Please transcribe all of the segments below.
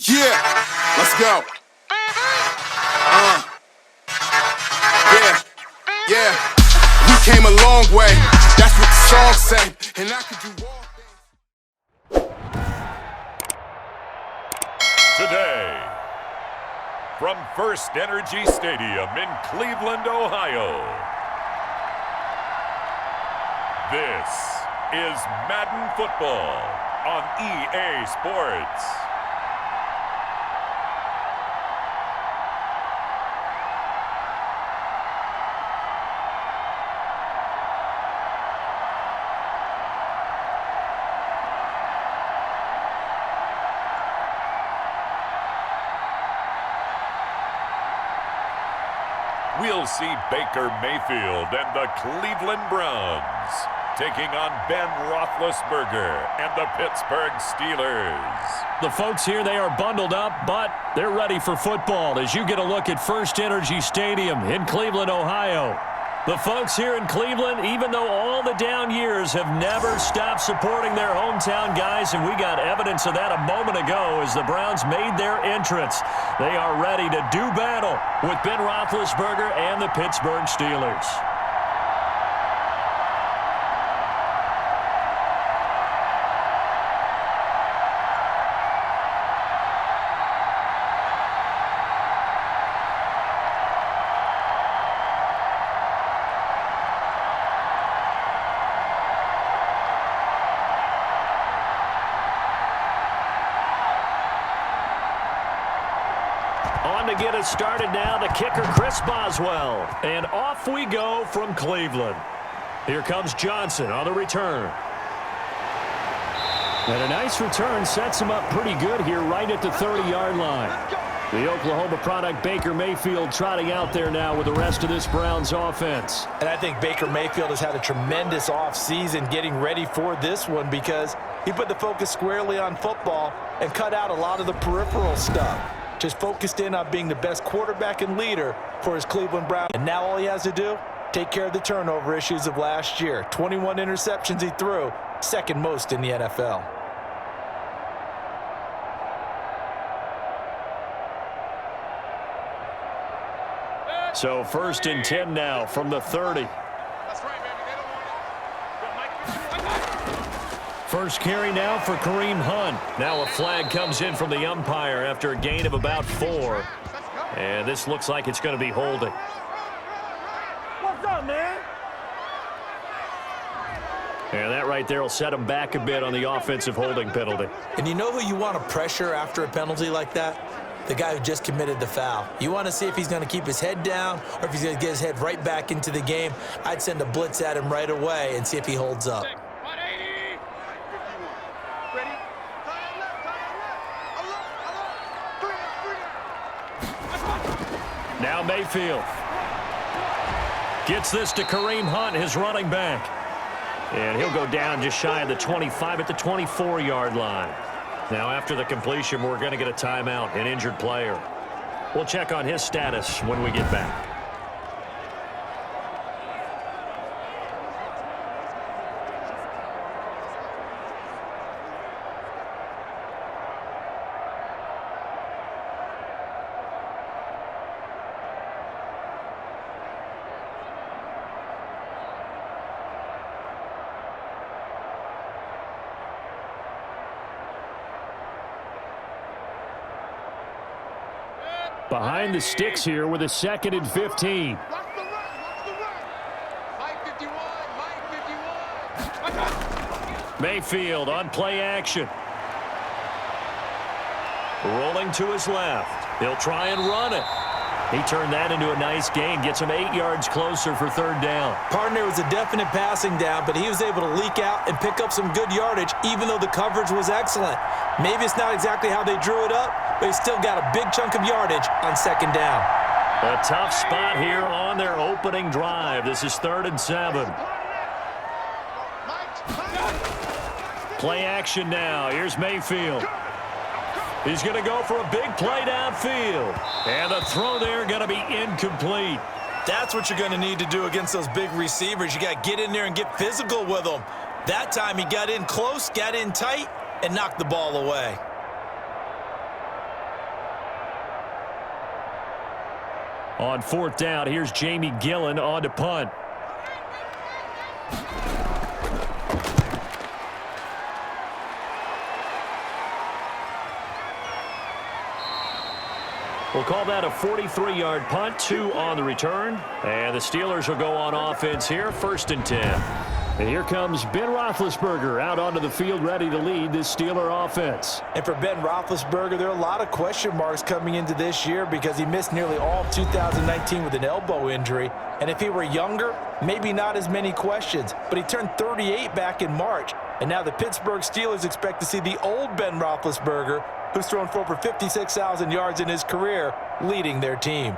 Yeah, let's go. Yeah. We came a long way. That's what the song say. And I could do all things. Today, from First Energy Stadium in Cleveland, Ohio, this is Madden Football on EA Sports. We'll see Baker Mayfield and the Cleveland Browns taking on Ben Roethlisberger and the Pittsburgh Steelers. The folks here, they are bundled up, but they're ready for football as you get a look at First Energy Stadium in Cleveland, Ohio. The folks here in Cleveland, even though all the down years, have never stopped supporting their hometown guys, and we got evidence of that a moment ago as the Browns made their entrance. They are ready to do battle with Ben Roethlisberger and the Pittsburgh Steelers. On to get us started now, the kicker, Chris Boswell. And off we go from Cleveland. Here comes Johnson on the return. And a nice return sets him up pretty good here right at the 30-yard line. The Oklahoma product, Baker Mayfield, trotting out there now with the rest of this Browns offense. And I think Baker Mayfield has had a tremendous offseason getting ready for this one because he put the focus squarely on football and cut out a lot of the peripheral stuff. Just focused in on being the best quarterback and leader for his Cleveland Browns. And now all he has to do, take care of the turnover issues of last year. 21 interceptions he threw, second most in the NFL. So 1st and 10 now from the 30. First carry now for Kareem Hunt. Now a flag comes in from the umpire after a gain of about 4. And this looks like it's going to be holding. What's up, man? And that right there will set him back a bit on the offensive holding penalty. And you know who you want to pressure after a penalty like that? The guy who just committed the foul. You want to see if he's going to keep his head down or if he's going to get his head right back into the game. I'd send a blitz at him right away and see if he holds up. Now Mayfield gets this to Kareem Hunt, his running back. And he'll go down just shy of the 25 at the 24-yard line. Now after the completion, we're going to get a timeout, an injured player. We'll check on his status when we get back. Behind the sticks here with a 2nd and 15. Mayfield on play action. Rolling to his left. He'll try and run it. He turned that into a nice gain. Gets him 8 yards closer for 3rd down. Partner was a definite passing down, but he was able to leak out and pick up some good yardage, even though the coverage was excellent. Maybe it's not exactly how they drew it up, but he still got a big chunk of yardage on 2nd down. A tough spot here on their opening drive. This is 3rd and 7. Play action now. Here's Mayfield. He's going to go for a big play downfield. And the throw there going to be incomplete. That's what you're going to need to do against those big receivers. You got to get in there and get physical with them. That time he got in close, got in tight, and knocked the ball away. On fourth down, here's Jamie Gillen on to punt. We'll call that a 43-yard punt, 2 on the return. And the Steelers will go on offense here, 1st and 10. And here comes Ben Roethlisberger out onto the field ready to lead this Steeler offense. And for Ben Roethlisberger, there are a lot of question marks coming into this year because he missed nearly all of 2019 with an elbow injury. And if he were younger, maybe not as many questions. But he turned 38 back in March. And now the Pittsburgh Steelers expect to see the old Ben Roethlisberger, who's thrown for over 56,000 yards in his career, leading their team.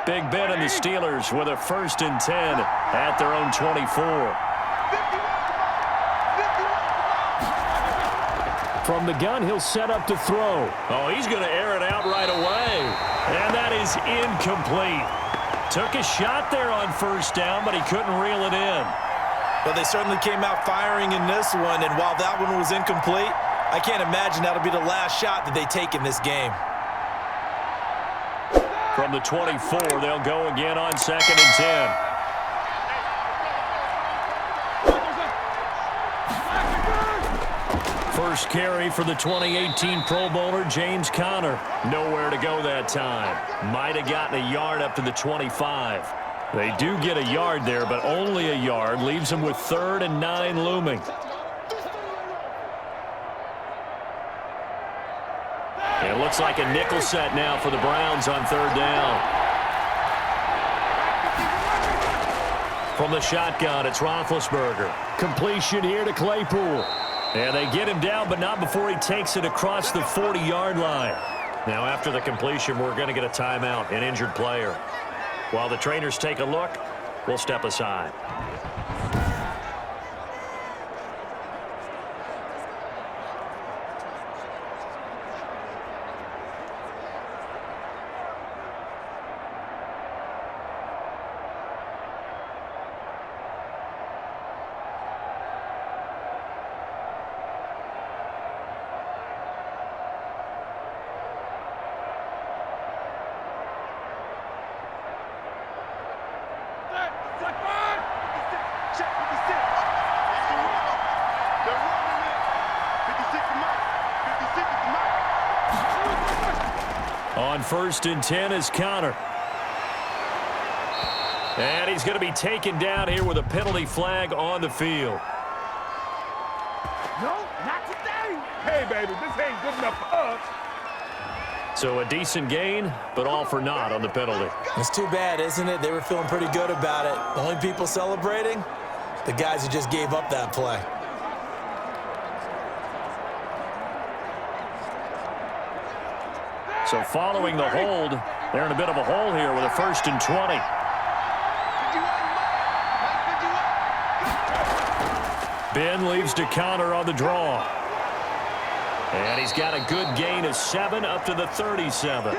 Big Ben and the Steelers with a 1st and 10 at their own 24. From the gun, he'll set up to throw. Oh, he's going to air it out right away. And that is incomplete. Took a shot there on 1st down, but he couldn't reel it in. Well, they certainly came out firing in this one, and while that one was incomplete, I can't imagine that'll be the last shot that they take in this game. From the 24, they'll go again on 2nd and 10. First carry for the 2018 Pro Bowler, James Conner. Nowhere to go that time. Might have gotten a yard up to the 25. They do get a yard there, but only a yard. Leaves them with 3rd and 9 looming. It looks like a nickel set now for the Browns on 3rd down. From the shotgun, it's Roethlisberger. Completion here to Claypool. And they get him down, but not before he takes it across the 40-yard line. Now, after the completion, we're going to get a timeout, an injured player. While the trainers take a look, we'll step aside. On 1st and 10 is Conner. And he's going to be taken down here with a penalty flag on the field. No, not today. Hey, baby, this ain't good enough for us. So a decent gain, but all for naught on the penalty. It's too bad, isn't it? They were feeling pretty good about it. The only people celebrating? The guys who just gave up that play. So following the hold, they're in a bit of a hole here with a 1st and 20. Ben leaves to Conner on the draw. And he's got a good gain of 7 up to the 37.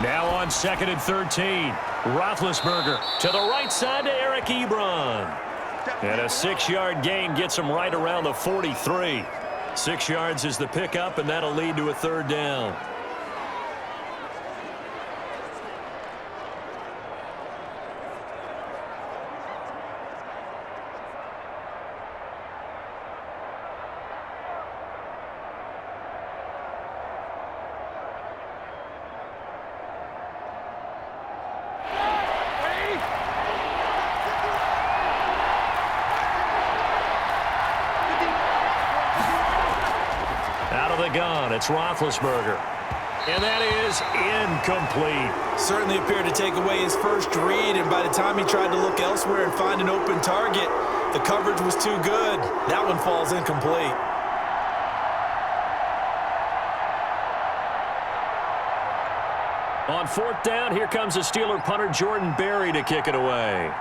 Now on 2nd and 13. Roethlisberger to the right side to Eric Ebron. And a 6-yard gain gets him right around the 43. 6 yards is the pickup, and that'll lead to a 3rd down. Out of the gun, it's Roethlisberger. And that is incomplete. Certainly appeared to take away his first read, and by the time he tried to look elsewhere and find an open target, the coverage was too good. That one falls incomplete. On 4th down, here comes the Steeler punter Jordan Berry to kick it away.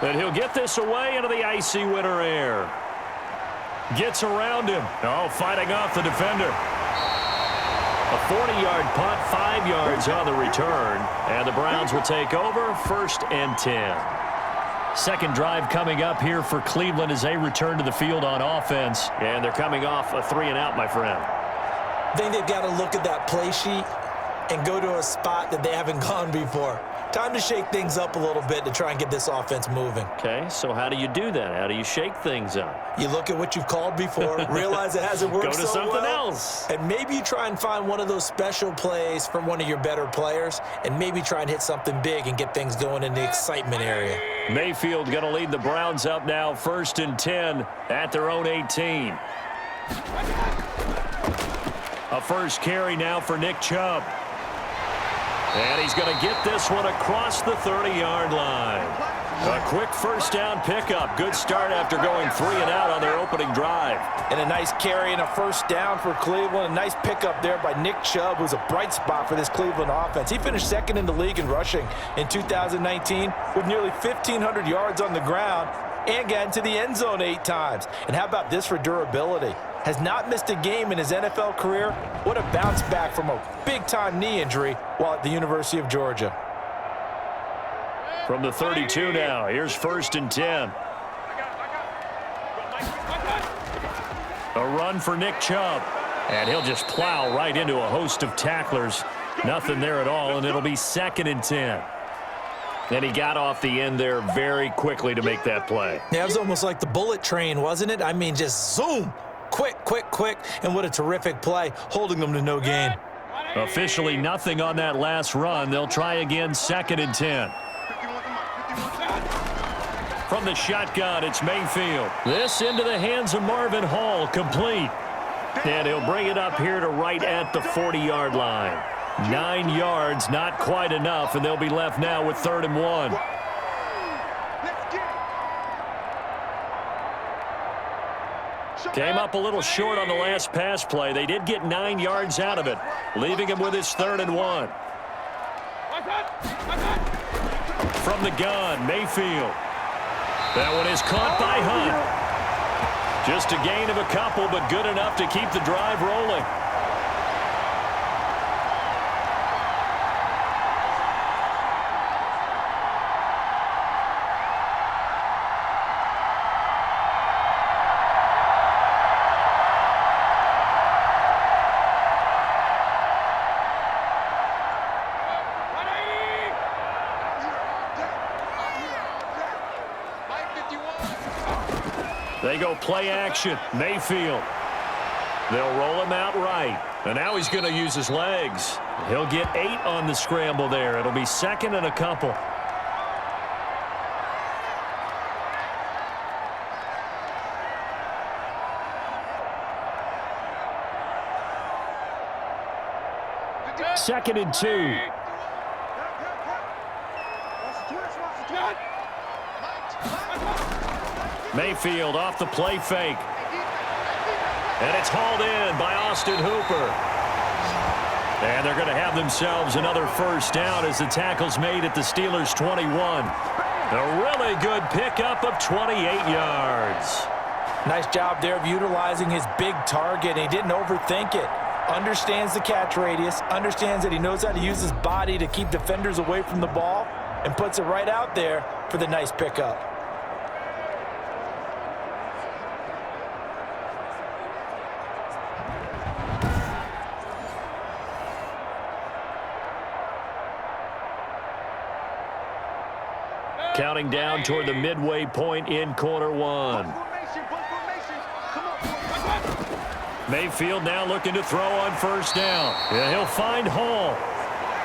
And he'll get this away into the icy winter air. Gets around him. Oh, fighting off the defender. A 40-yard punt, 5 yards on the return. And the Browns will take over, 1st and 10. Second drive coming up here for Cleveland as they return to the field on offense. And they're coming off a 3-and-out, my friend. I think they've got to look at that play sheet and go to a spot that they haven't gone before. Time to shake things up a little bit to try and get this offense moving. Okay, so how do you do that? How do you shake things up? You look at what you've called before, realize it hasn't worked so well. Go to something else. And maybe you try and find one of those special plays from one of your better players, and maybe try and hit something big and get things going in the excitement area. Mayfield going to lead the Browns up now, 1st and 10 at their own 18. A first carry now for Nick Chubb. And he's going to get this one across the 30-yard line. A quick first down pickup. Good start after going 3-and-out on their opening drive. And a nice carry and a first down for Cleveland. A nice pickup there by Nick Chubb, who's a bright spot for this Cleveland offense. He finished 2nd in the league in rushing in 2019 with nearly 1,500 yards on the ground and got into the end zone 8 times. And how about this for durability? Has not missed a game in his NFL career. What a bounce back from a big-time knee injury while at the University of Georgia. From the 32 now, here's 1st and 10. A run for Nick Chubb. And he'll just plow right into a host of tacklers. Nothing there at all, and it'll be 2nd and 10. And he got off the end there very quickly to make that play. Yeah, it was almost like the bullet train, wasn't it? I mean, just zoom. Quick, quick, quick, and what a terrific play, holding them to no gain. Officially nothing on that last run. They'll try again, 2nd and 10. From the shotgun, it's Mayfield. This into the hands of Marvin Hall, complete. And he'll bring it up here to right at the 40-yard line. 9 yards, not quite enough, and they'll be left now with 3rd and 1. Came up a little short on the last pass play. They did get 9 yards out of it, leaving him with his 3rd and 1. From the gun, Mayfield. That one is caught by Hunt. Just a gain of a couple, but good enough to keep the drive rolling. They go play action. Mayfield. They'll roll him out right. And now he's going to use his legs. He'll get 8 on the scramble there. It'll be 2nd and a couple. Second and 2. Mayfield off the play fake. And it's hauled in by Austin Hooper. And they're going to have themselves another first down as the tackle's made at the Steelers' 21. A really good pickup of 28 yards. Nice job there of utilizing his big target. He didn't overthink it. Understands the catch radius. Understands that he knows how to use his body to keep defenders away from the ball. And puts it right out there for the nice pickup. Counting down toward the midway point in quarter 1. Mayfield now looking to throw on first down. Yeah, he'll find Hall.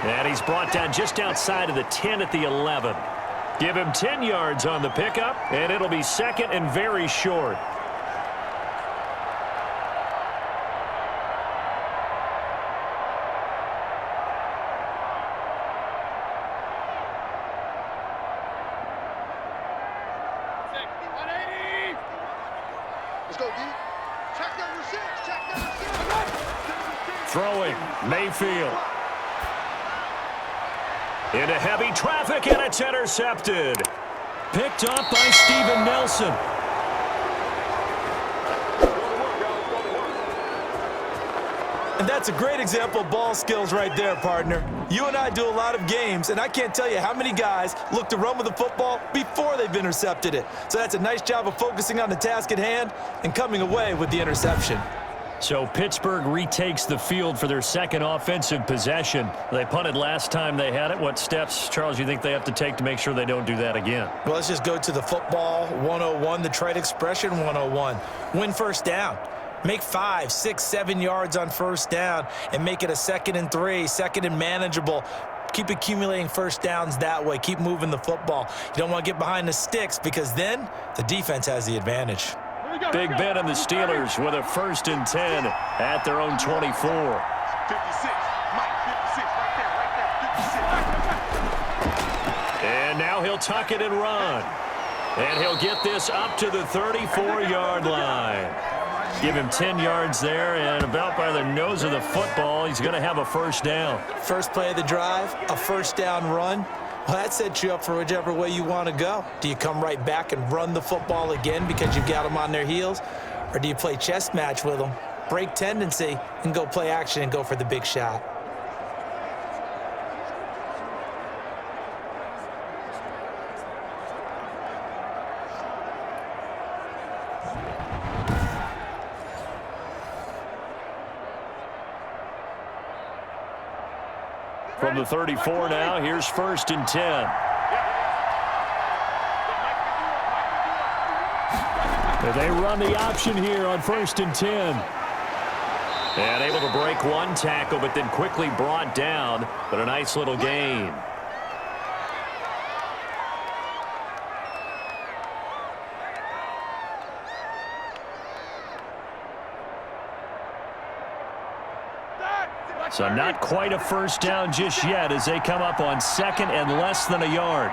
And he's brought down just outside of the 10 at the 11. Give him 10 yards on the pickup, and it'll be 2nd and very short. Throwing, Mayfield. Into heavy traffic, and it's intercepted. Picked up by Steven Nelson. And that's a great example of ball skills right there, partner. You and I do a lot of games, and I can't tell you how many guys look to run with the football before they've intercepted it. So that's a nice job of focusing on the task at hand and coming away with the interception. So Pittsburgh retakes the field for their second offensive possession. They punted last time they had it. What steps, Charles, you think they have to take to make sure they don't do that again? Well, let's just go to the football 101, the trade expression 101. Win first down. Make 5, 6, 7 yards on first down and make it a 2nd and 3, 2nd and manageable. Keep accumulating first downs that way. Keep moving the football. You don't want to get behind the sticks because then the defense has the advantage. Big Ben and the Steelers with a 1st and 10 at their own 24. 56. Mike, 56. Right there. 56. And now he'll tuck it and run. And he'll get this up to the 34-yard line. Give him 10 yards there, and about by the nose of the football, he's going to have a first down. First play of the drive, a first down run. Well, that sets you up for whichever way you want to go. Do you come right back and run the football again because you've got them on their heels? Or do you play chess match with them, break tendency, and go play action and go for the big shot? From the 34 now, here's 1st and 10. They run the option here on 1st and 10. And able to break one tackle, but then quickly brought down. But a nice little gain. So not quite a first down just yet as they come up on 2nd and less than a yard.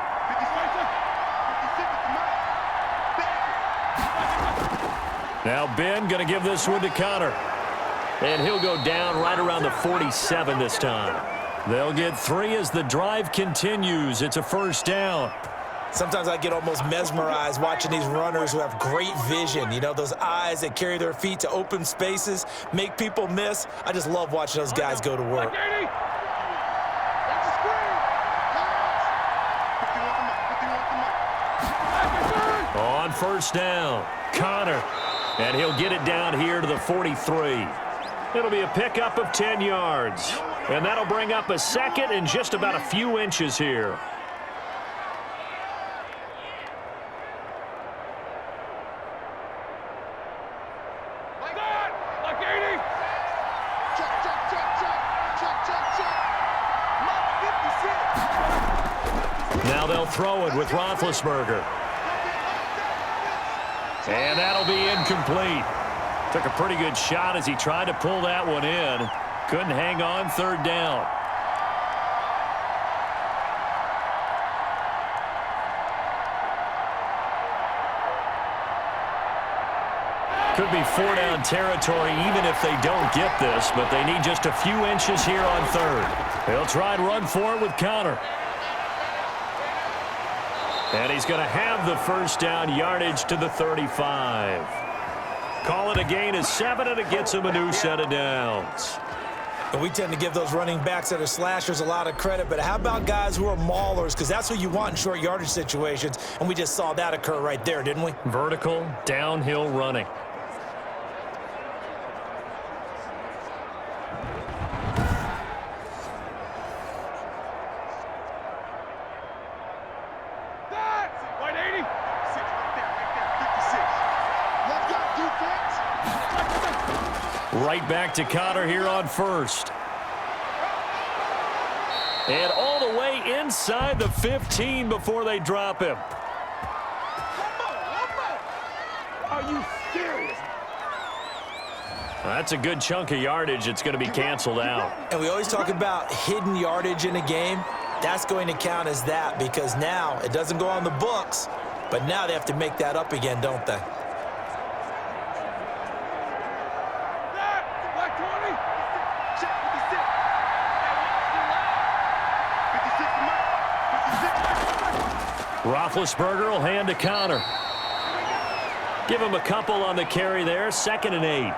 Now Ben going to give this one to Connor. And he'll go down right around the 47 this time. They'll get 3 as the drive continues. It's a first down. Sometimes I get almost mesmerized watching these runners who have great vision. You know, those eyes that carry their feet to open spaces, make people miss. I just love watching those guys go to work. On first down, Connor. And he'll get it down here to the 43. It'll be a pickup of 10 yards. And that'll bring up a 2nd and just about a few inches here. Now they'll throw it with Roethlisberger. And that'll be incomplete. Took a pretty good shot as he tried to pull that one in. Couldn't hang on 3rd down. Could be 4-down territory even if they don't get this, but they need just a few inches here on 3rd. They'll try and run for it with Connor. And he's going to have the first down, yardage to the 35. Call it a gain of 7, and it gets him a new set of downs. And we tend to give those running backs that are slashers a lot of credit, but how about guys who are maulers? Because that's what you want in short yardage situations, and we just saw that occur right there, didn't we? Vertical, downhill running. Right back to Connor here on 1st. And all the way inside the 15 before they drop him. Are you serious? That's a good chunk of yardage. It's going to be canceled out. And we always talk about hidden yardage in a game. That's going to count as that because now it doesn't go on the books, but now they have to make that up again, don't they? Roethlisberger will hand to counter. Give him a couple on the carry there. 2nd and 8.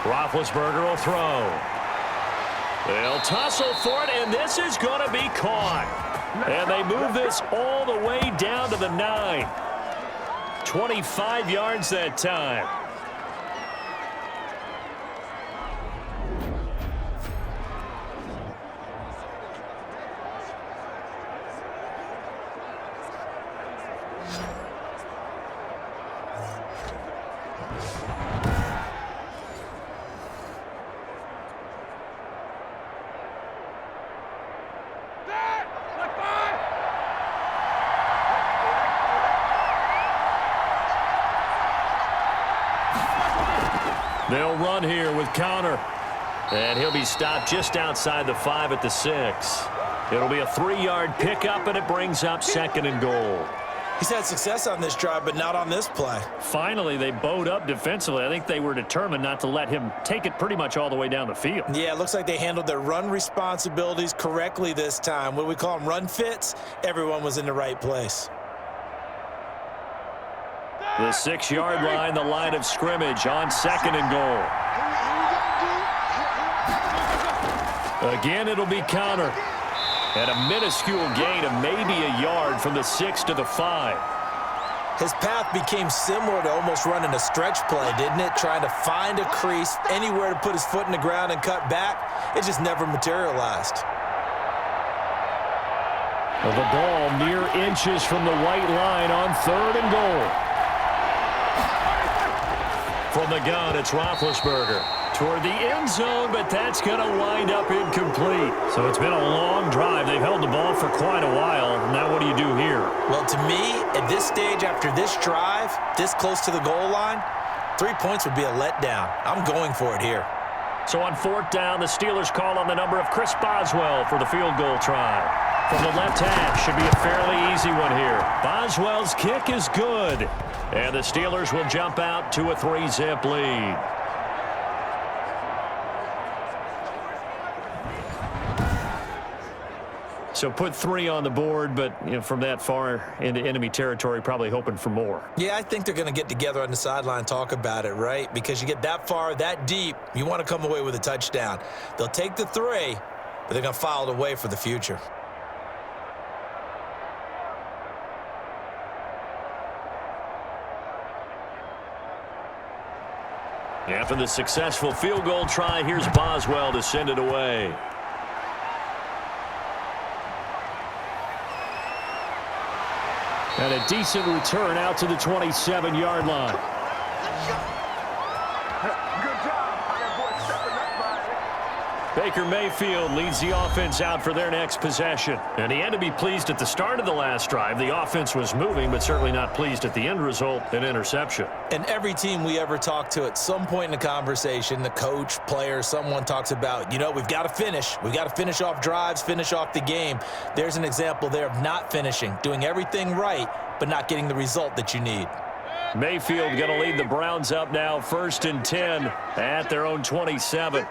Roethlisberger will throw. They'll tussle for it, and this is going to be caught. And they move this all the way down to the 9. 25 yards that time. They'll run here with counter. And he'll be stopped just outside the 5 at the 6. It'll be a 3-yard pickup, and it brings up 2nd and goal. He's had success on this drive, but not on this play. Finally, they bowed up defensively. I think they were determined not to let him take it pretty much all the way down the field. Yeah, it looks like they handled their run responsibilities correctly this time. When we call them run fits, everyone was in the right place. The 6-yard line, the line of scrimmage on 2nd and goal. Again, it'll be counter. And a minuscule gain of maybe a yard from the 6 to the 5. His path became similar to almost running a stretch play, didn't it? Trying to find a crease, anywhere to put his foot in the ground and cut back. It just never materialized. Well, the ball mere inches from the white line on 3rd and goal. From the gun, it's Roethlisberger toward the end zone, but that's going to wind up incomplete. So it's been a long drive. They've held the ball for quite a while. Now what do you do here? Well, to me, at this stage, after this drive, this close to the goal line, 3 points would be a letdown. I'm going for it here. So on 4th down, the Steelers call on the number of Chris Boswell for the field goal try. From the left hash, should be a fairly easy one here. Boswell's kick is good. And the Steelers will jump out to a 3-zip lead. So put 3 on the board, but from that far into enemy territory, probably hoping for more. Yeah, I think they're going to get together on the sideline and talk about it, right? Because you get that far, that deep, you want to come away with a touchdown. They'll take the 3, but they're going to file it away for the future. After the successful field goal try, here's Boswell to send it away. And a decent return out to the 27-yard line. Baker Mayfield leads the offense out for their next possession. And he had to be pleased at the start of the last drive. The offense was moving, but certainly not pleased at the end result, an interception. And every team we ever talk to at some point in the conversation, the coach, player, someone talks about, we've got to finish. We've got to finish off drives, finish off the game. There's an example there of not finishing, doing everything right, but not getting the result that you need. Mayfield going to lead the Browns up now, 1st and 10 at their own 27.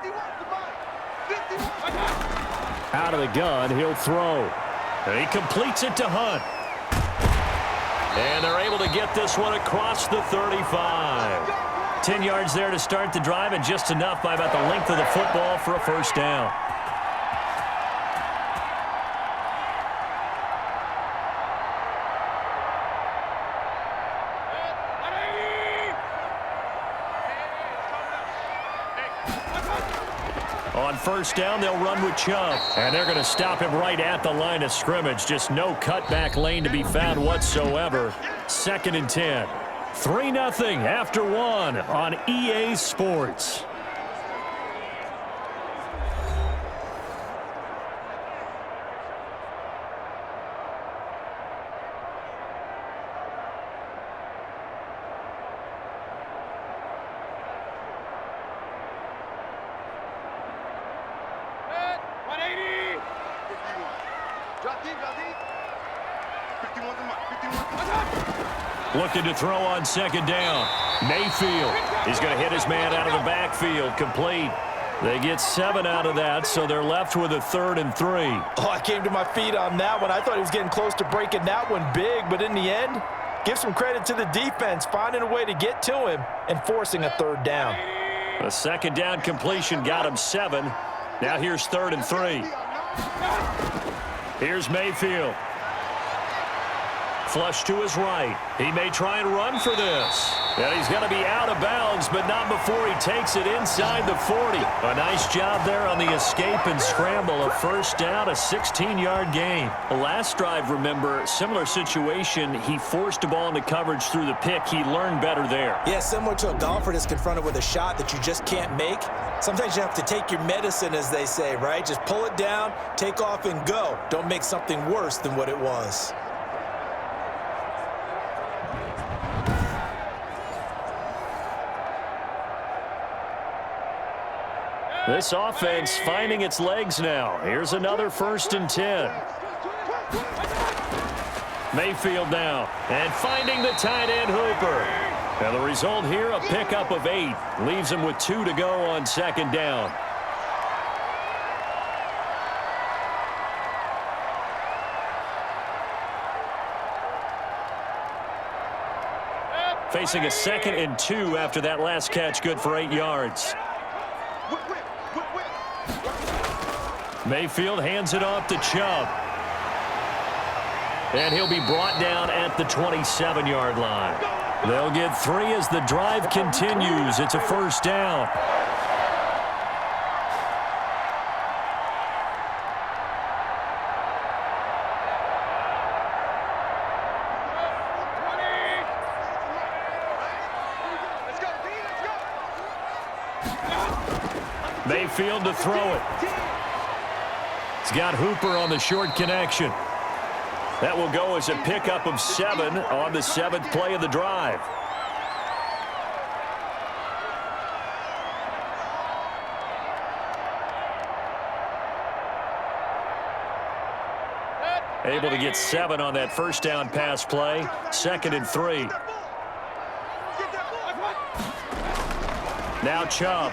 Out of the gun, he'll throw. And he completes it to Hunt. And they're able to get this one across the 35. 10 yards there to start the drive, and just enough by about the length of the football for a 1st down. On 1st down, they'll run with Chubb. And they're going to stop him right at the line of scrimmage. Just no cutback lane to be found whatsoever. 2nd and 10. 3-0 after 1 on EA Sports. Looking to throw on second down. Mayfield. He's going to hit his man out of the backfield. Complete. They get 7 out of that, so they're left with a 3rd and 3. Oh, I came to my feet on that one. I thought he was getting close to breaking that one big, but in the end, give some credit to the defense, finding a way to get to him and forcing a 3rd down. The second down completion got him 7. Now here's 3rd and 3. Here's Mayfield. Flush to his right. He may try and run for this. And he's going to be out of bounds, but not before he takes it inside the 40. A nice job there on the escape and scramble. A first down, a 16-yard gain. The last drive, remember, similar situation. He forced the ball into coverage through the pick. He learned better there. Yeah, similar to a golfer that's confronted with a shot that you just can't make. Sometimes you have to take your medicine, as they say, right? Just pull it down, take off, and go. Don't make something worse than what it was. This offense finding its legs now. Here's another 1st and 10. Mayfield now. And finding the tight end Hooper. And the result here, a pickup of 8. Leaves him with 2 to go on second down. Facing a 2nd and 2 after that last catch, good for 8 yards. Mayfield hands it off to Chubb. And he'll be brought down at the 27-yard line. They'll get 3 as the drive continues. It's a first down. Mayfield to throw it. He's got Hooper on the short connection. That will go as a pickup of 7 on the 7th play of the drive. Able to get 7 on that first down pass play. 2nd and 3. Now Chubb.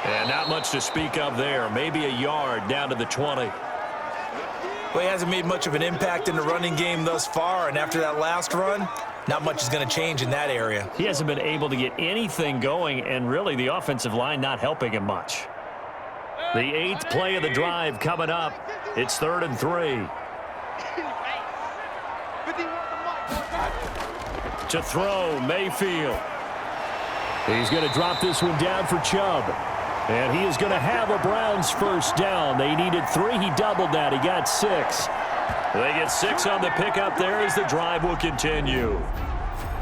And not much to speak of there. Maybe a yard down to the 20. Well, he hasn't made much of an impact in the running game thus far, and after that last run, not much is going to change in that area. He hasn't been able to get anything going, and really the offensive line not helping him much. The 8th play of the drive coming up. It's 3rd and 3. To throw, Mayfield. He's going to drop this one down for Chubb. And he is going to have a Browns first down. They needed 3. He doubled that. He got 6. They get 6 on the pickup there as the drive will continue.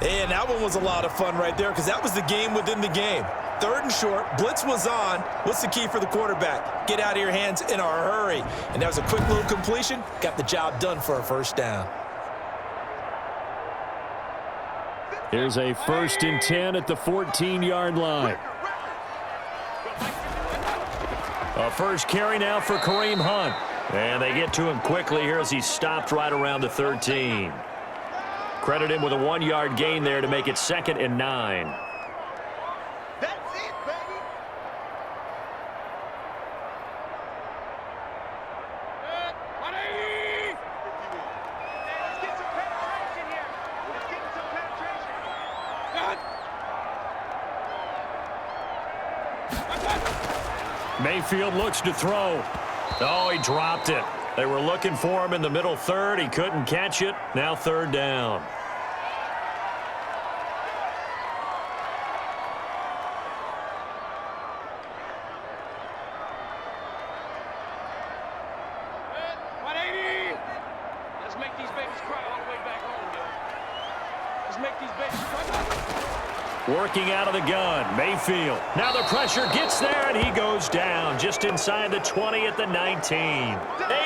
And that one was a lot of fun right there because that was the game within the game. 3rd and short. Blitz was on. What's the key for the quarterback? Get out of your hands in a hurry. And that was a quick little completion. Got the job done for a first down. Here's a 1st and 10 at the 14-yard line. A first carry now for Kareem Hunt. And they get to him quickly here as he stopped right around the 13. Credit him with a 1-yard gain there to make it 2nd and 9. That's it, baby. Let's get some penetration here. Let's get some penetration. Mayfield looks to throw. Oh, he dropped it. They were looking for him in the middle 3rd. He couldn't catch it. Now 3rd down. Let's make these babies cry all the way back home, yo. Let's make these babies cry. Working out of the gun, Mayfield. Now the pressure gets there, and he goes down just inside the 20 at the 19.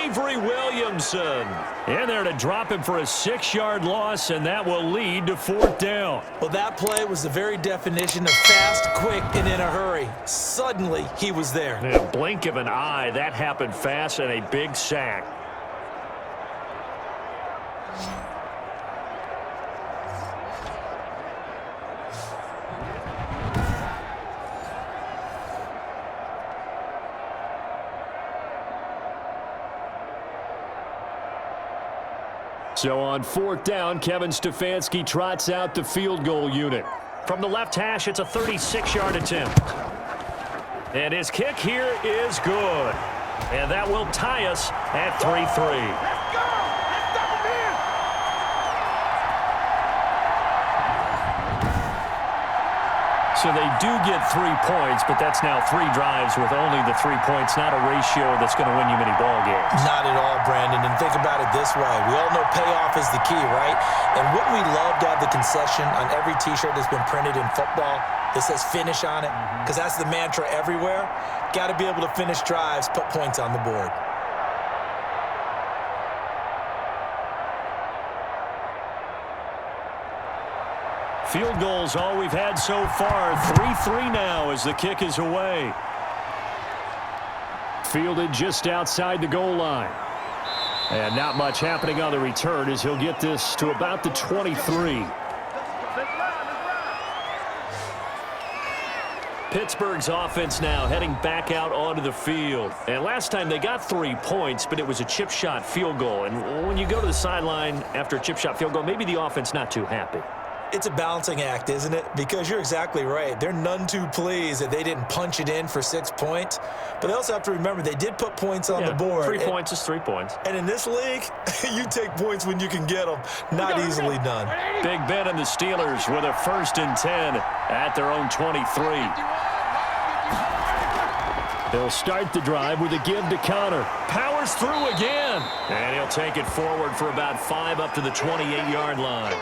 Avery Williamson in there to drop him for a 6-yard loss, and that will lead to 4th down. Well, that play was the very definition of fast, quick, and in a hurry. Suddenly, he was there. In a blink of an eye, that happened fast and a big sack. So on 4th down, Kevin Stefanski trots out the field goal unit. From the left hash, it's a 36-yard attempt. And his kick here is good. And that will tie us at 3-3. So they do get 3 points, but that's now 3 drives with only the 3 points, not a ratio that's going to win you many ball games. Not at all, Brandon. And think about it this way. We all know payoff is the key, right? And wouldn't we love to have the concession on every T-shirt that's been printed in football that says finish on it? Because that's the mantra everywhere. Got to be able to finish drives, put points on the board. Field goals all we've had so far. 3-3 now as the kick is away. Fielded just outside the goal line. And not much happening on the return as he'll get this to about the 23. Pittsburgh's offense now heading back out onto the field. And last time they got 3 points, but it was a chip shot field goal. And when you go to the sideline after a chip shot field goal, maybe the offense not too happy. It's a balancing act, isn't it? Because you're exactly right. They're none too pleased that they didn't punch it in for 6 points. But they also have to remember they did put points on the board. 3 points is 3 points. And in this league, you take points when you can get them. Not easily done. Big Ben and the Steelers with a 1st and 10 at their own 23. They'll start the drive with a give to Connor. Powers through again. And he'll take it forward for about 5 up to the 28-yard line.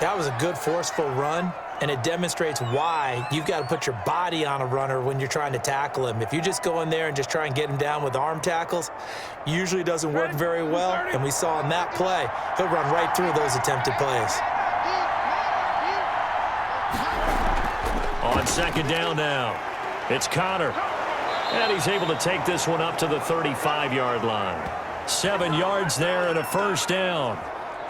That was a good, forceful run, and it demonstrates why you've got to put your body on a runner when you're trying to tackle him. If you just go in there and just try and get him down with arm tackles, usually doesn't work very well, and we saw in that play, he'll run right through those attempted plays. On 2nd down now, it's Connor, and he's able to take this one up to the 35-yard line. 7 yards there and a 1st down.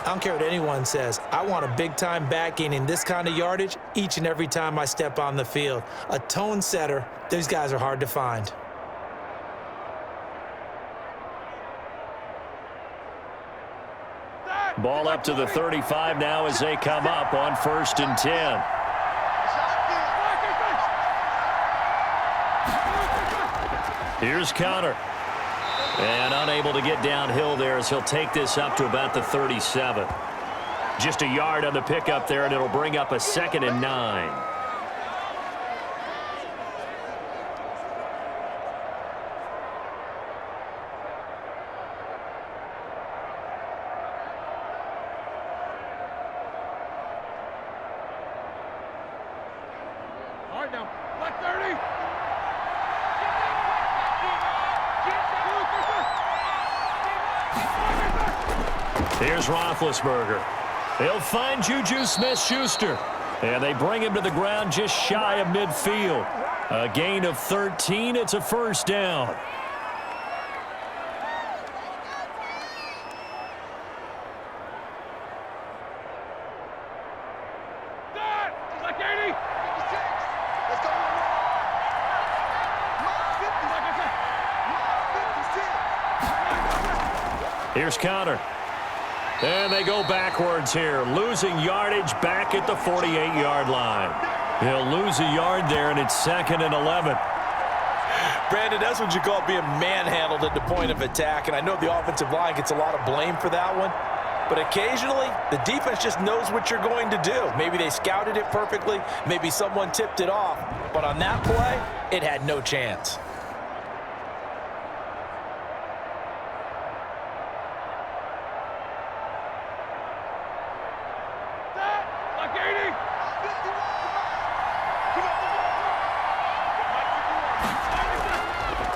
I don't care what anyone says. I want a big-time back gaining this kind of yardage each and every time I step on the field. A tone setter, these guys are hard to find. Ball up to the 35 now as they come up on 1st and 10. Here's Connor. And unable to get downhill there as he'll take this up to about the 37. Just a yard on the pickup there, and it'll bring up a 2nd and 9. All right now, left 30. Here's Roethlisberger. They'll find Juju Smith-Schuster. And they bring him to the ground just shy of midfield. A gain of 13. It's a 1st down. Like 80. Let's go. Here's Connor. And they go backwards here, losing yardage back at the 48-yard line. He'll lose a yard there, and it's 2nd and 11. Brandon, that's what you call being manhandled at the point of attack, and I know the offensive line gets a lot of blame for that one. But occasionally, the defense just knows what you're going to do. Maybe they scouted it perfectly. Maybe someone tipped it off. But on that play, it had no chance. Like 80.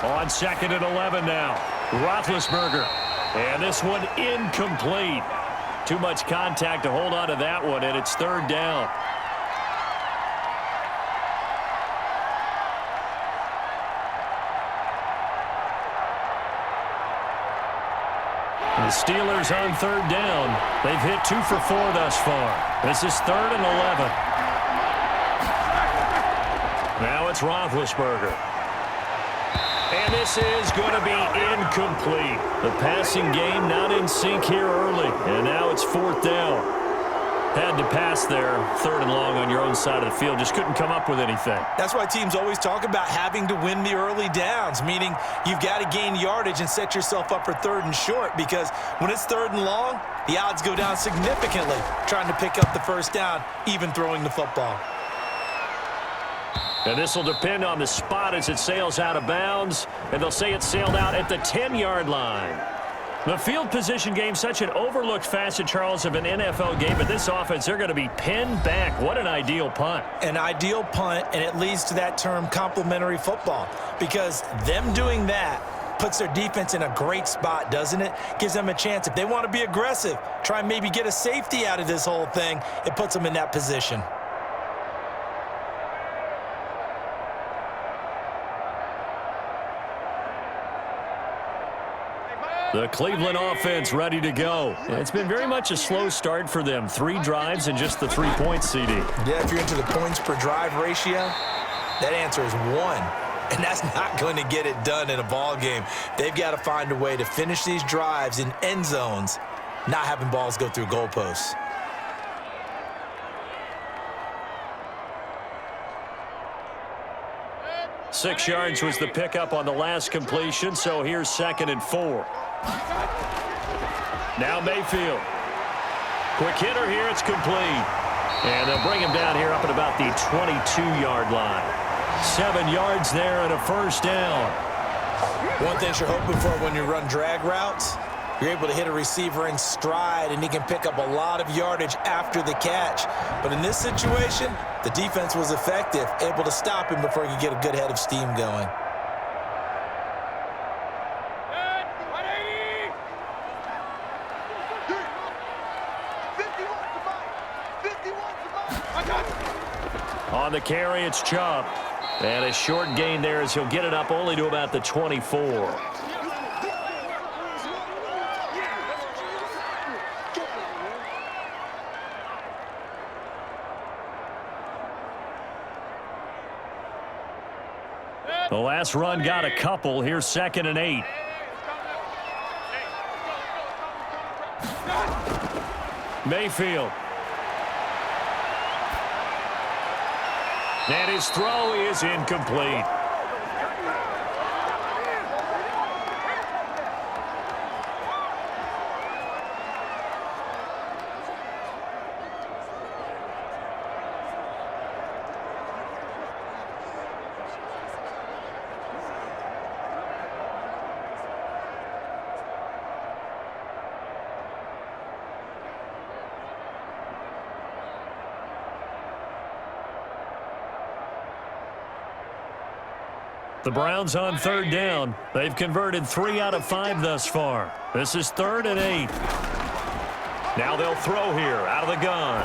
On 2nd and 11 now. Roethlisberger. And this one incomplete. Too much contact to hold on to that one, and it's 3rd down. The Steelers on 3rd down. They've hit 2 for 4 thus far. This is 3rd and 11. Now it's Roethlisberger. And this is going to be incomplete. The passing game not in sync here early. And now it's 4th down. Had to pass there, 3rd and long on your own side of the field. Just couldn't come up with anything. That's why teams always talk about having to win the early downs, meaning you've got to gain yardage and set yourself up for 3rd and short, because when it's 3rd and long, the odds go down significantly trying to pick up the 1st down, even throwing the football. And this will depend on the spot as it sails out of bounds, and they'll say it sailed out at the 10-yard line. The field position game, such an overlooked facet, Charles, of an NFL game, but this offense, they're going to be pinned back. What an ideal punt. An ideal punt, and it leads to that term complementary football, because them doing that puts their defense in a great spot, doesn't it? Gives them a chance. If they want to be aggressive, try and maybe get a safety out of this whole thing, it puts them in that position. The Cleveland offense ready to go. It's been very much a slow start for them. 3 drives and just the 3 points, CD. Yeah, if you're into the points per drive ratio, that answer is 1. And that's not going to get it done in a ball game. They've got to find a way to finish these drives in end zones, not having balls go through goalposts. Six yards was the pickup on the last completion, so here's 2nd and 4. Now Mayfield. Quick hitter here, it's complete. And they'll bring him down here up at about the 22-yard line. 7 yards there and a 1st down. One thing you're hoping for when you run drag routes, you're able to hit a receiver in stride, and he can pick up a lot of yardage after the catch. But in this situation, the defense was effective, able to stop him before he could get a good head of steam going. On the carry, it's Chubb. And a short gain there as he'll get it up only to about the 24. The last run got a couple. Here's 2nd and 8. Mayfield. And his throw is incomplete. The Browns on 3rd down. They've converted 3 out of 5 thus far. This is 3rd and 8. Now they'll throw here out of the gun.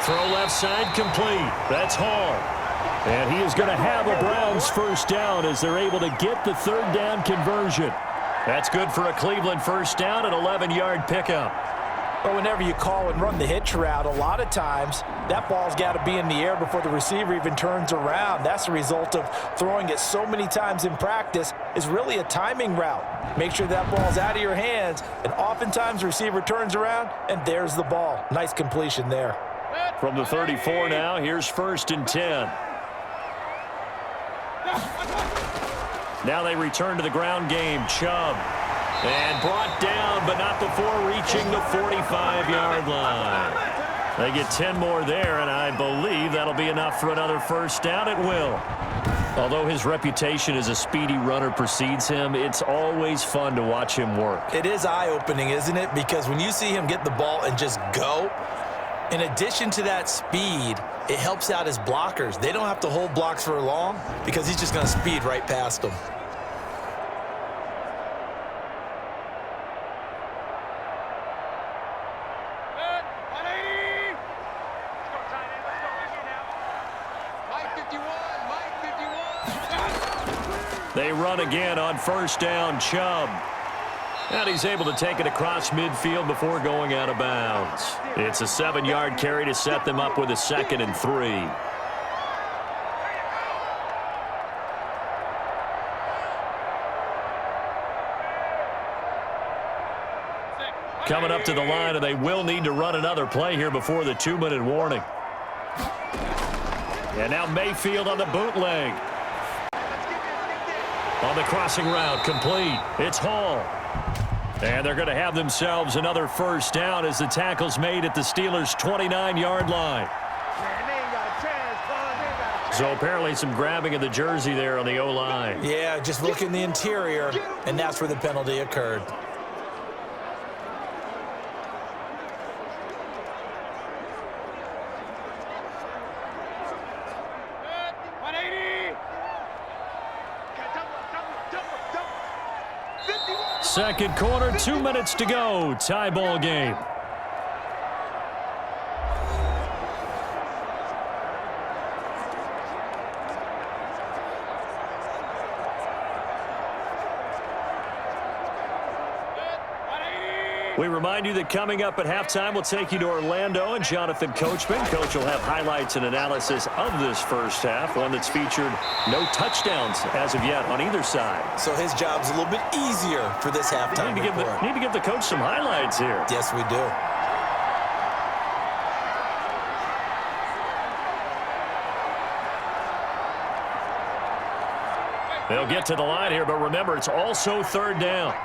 Throw left side complete. That's Hall. And he is going to have a Browns 1st down as they're able to get the 3rd down conversion. That's good for a Cleveland 1st down, an 11-yard pickup. But whenever you call and run the hitch route, a lot of times that ball's got to be in the air before the receiver even turns around. That's the result of throwing it so many times in practice. Is really a timing route. Make sure that ball's out of your hands, and oftentimes the receiver turns around, and there's the ball. Nice completion there. From the 34 now, here's 1st and 10. Now they return to the ground game. Chubb. And brought down, but not before reaching the 45-yard line. They get 10 more there, and I believe that'll be enough for another 1st down. It will. Although his reputation as a speedy runner precedes him, it's always fun to watch him work. It is eye-opening, isn't it? Because when you see him get the ball and just go, in addition to that speed, it helps out his blockers. They don't have to hold blocks for long because he's just going to speed right past them. They run again on 1st down, Chubb. And he's able to take it across midfield before going out of bounds. It's a 7-yard carry to set them up with a 2nd and 3. coming up to the line, and they will need to run another play here before the 2-minute warning. And now Mayfield on the bootleg. On the crossing route, complete. It's Hall. And they're going to have themselves another first down as the tackle's made at the Steelers' 29-yard line. So apparently some grabbing of the jersey there on the O-line. Yeah, just look in the interior, and that's where the penalty occurred. Second quarter, 2 minutes to go. Tie ball game. We remind you that coming up at halftime, we'll take you to Orlando and Jonathan Coachman. Coach will have highlights and analysis of this first half, one that's featured no touchdowns as of yet on either side. So his job's a little bit easier for this halftime report. Need to give the coach some highlights here. Yes, we do. They'll get to the line here, but remember, it's also third down.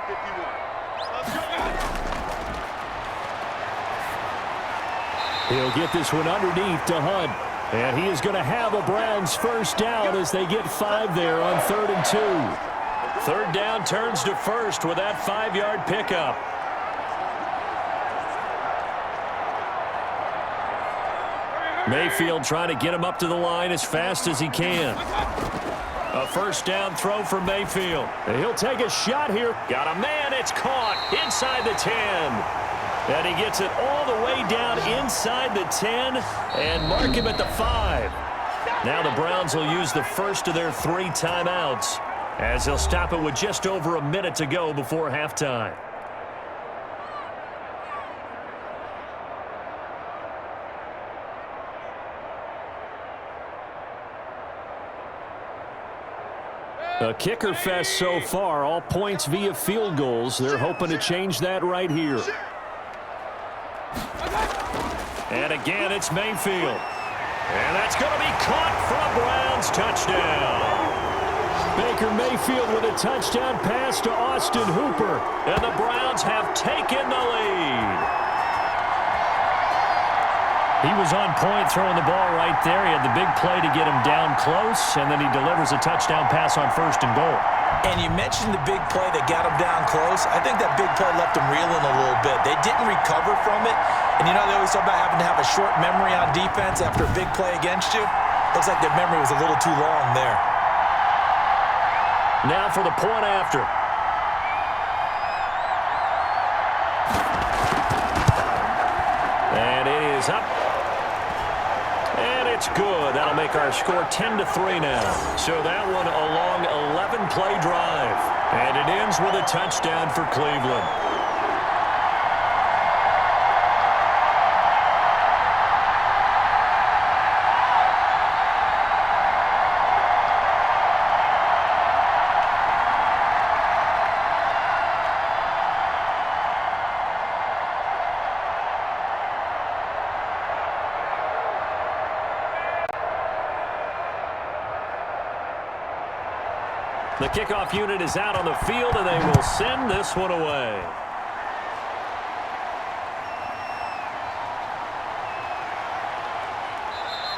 He'll get this one underneath to Hunt. And he is going to have a Browns first down as they get 5 there on 3rd and 2. Third down turns to first with that 5-yard pickup. Mayfield trying to get him up to the line as fast as he can. A first down throw for Mayfield. And he'll take a shot here. Got a man. It's caught inside the 10. And he gets it all the way down inside the 10 and mark him at the 5. Now the Browns will use the first of their 3 timeouts as they'll stop it with just over a minute to go before halftime. A kicker fest so far, all points via field goals. They're hoping to change that right here. And again, it's Mayfield. And that's going to be caught for a Browns touchdown. Baker Mayfield with a touchdown pass to Austin Hooper. And the Browns have taken the lead. He was on point throwing the ball right there. He had the big play to get him down close, and then he delivers a touchdown pass on 1st and goal. And you mentioned the big play that got him down close. I think that big play left him reeling a little bit. They didn't recover from it. And you know, they always talk about having to have a short memory on defense after a big play against you. Looks like their memory was a little too long there. Now for the point after. And it is up. And it's good. That'll make our score 10-3 now. So that one a long 11-play drive. And it ends with a touchdown for Cleveland. The kickoff unit is out on the field, and they will send this one away.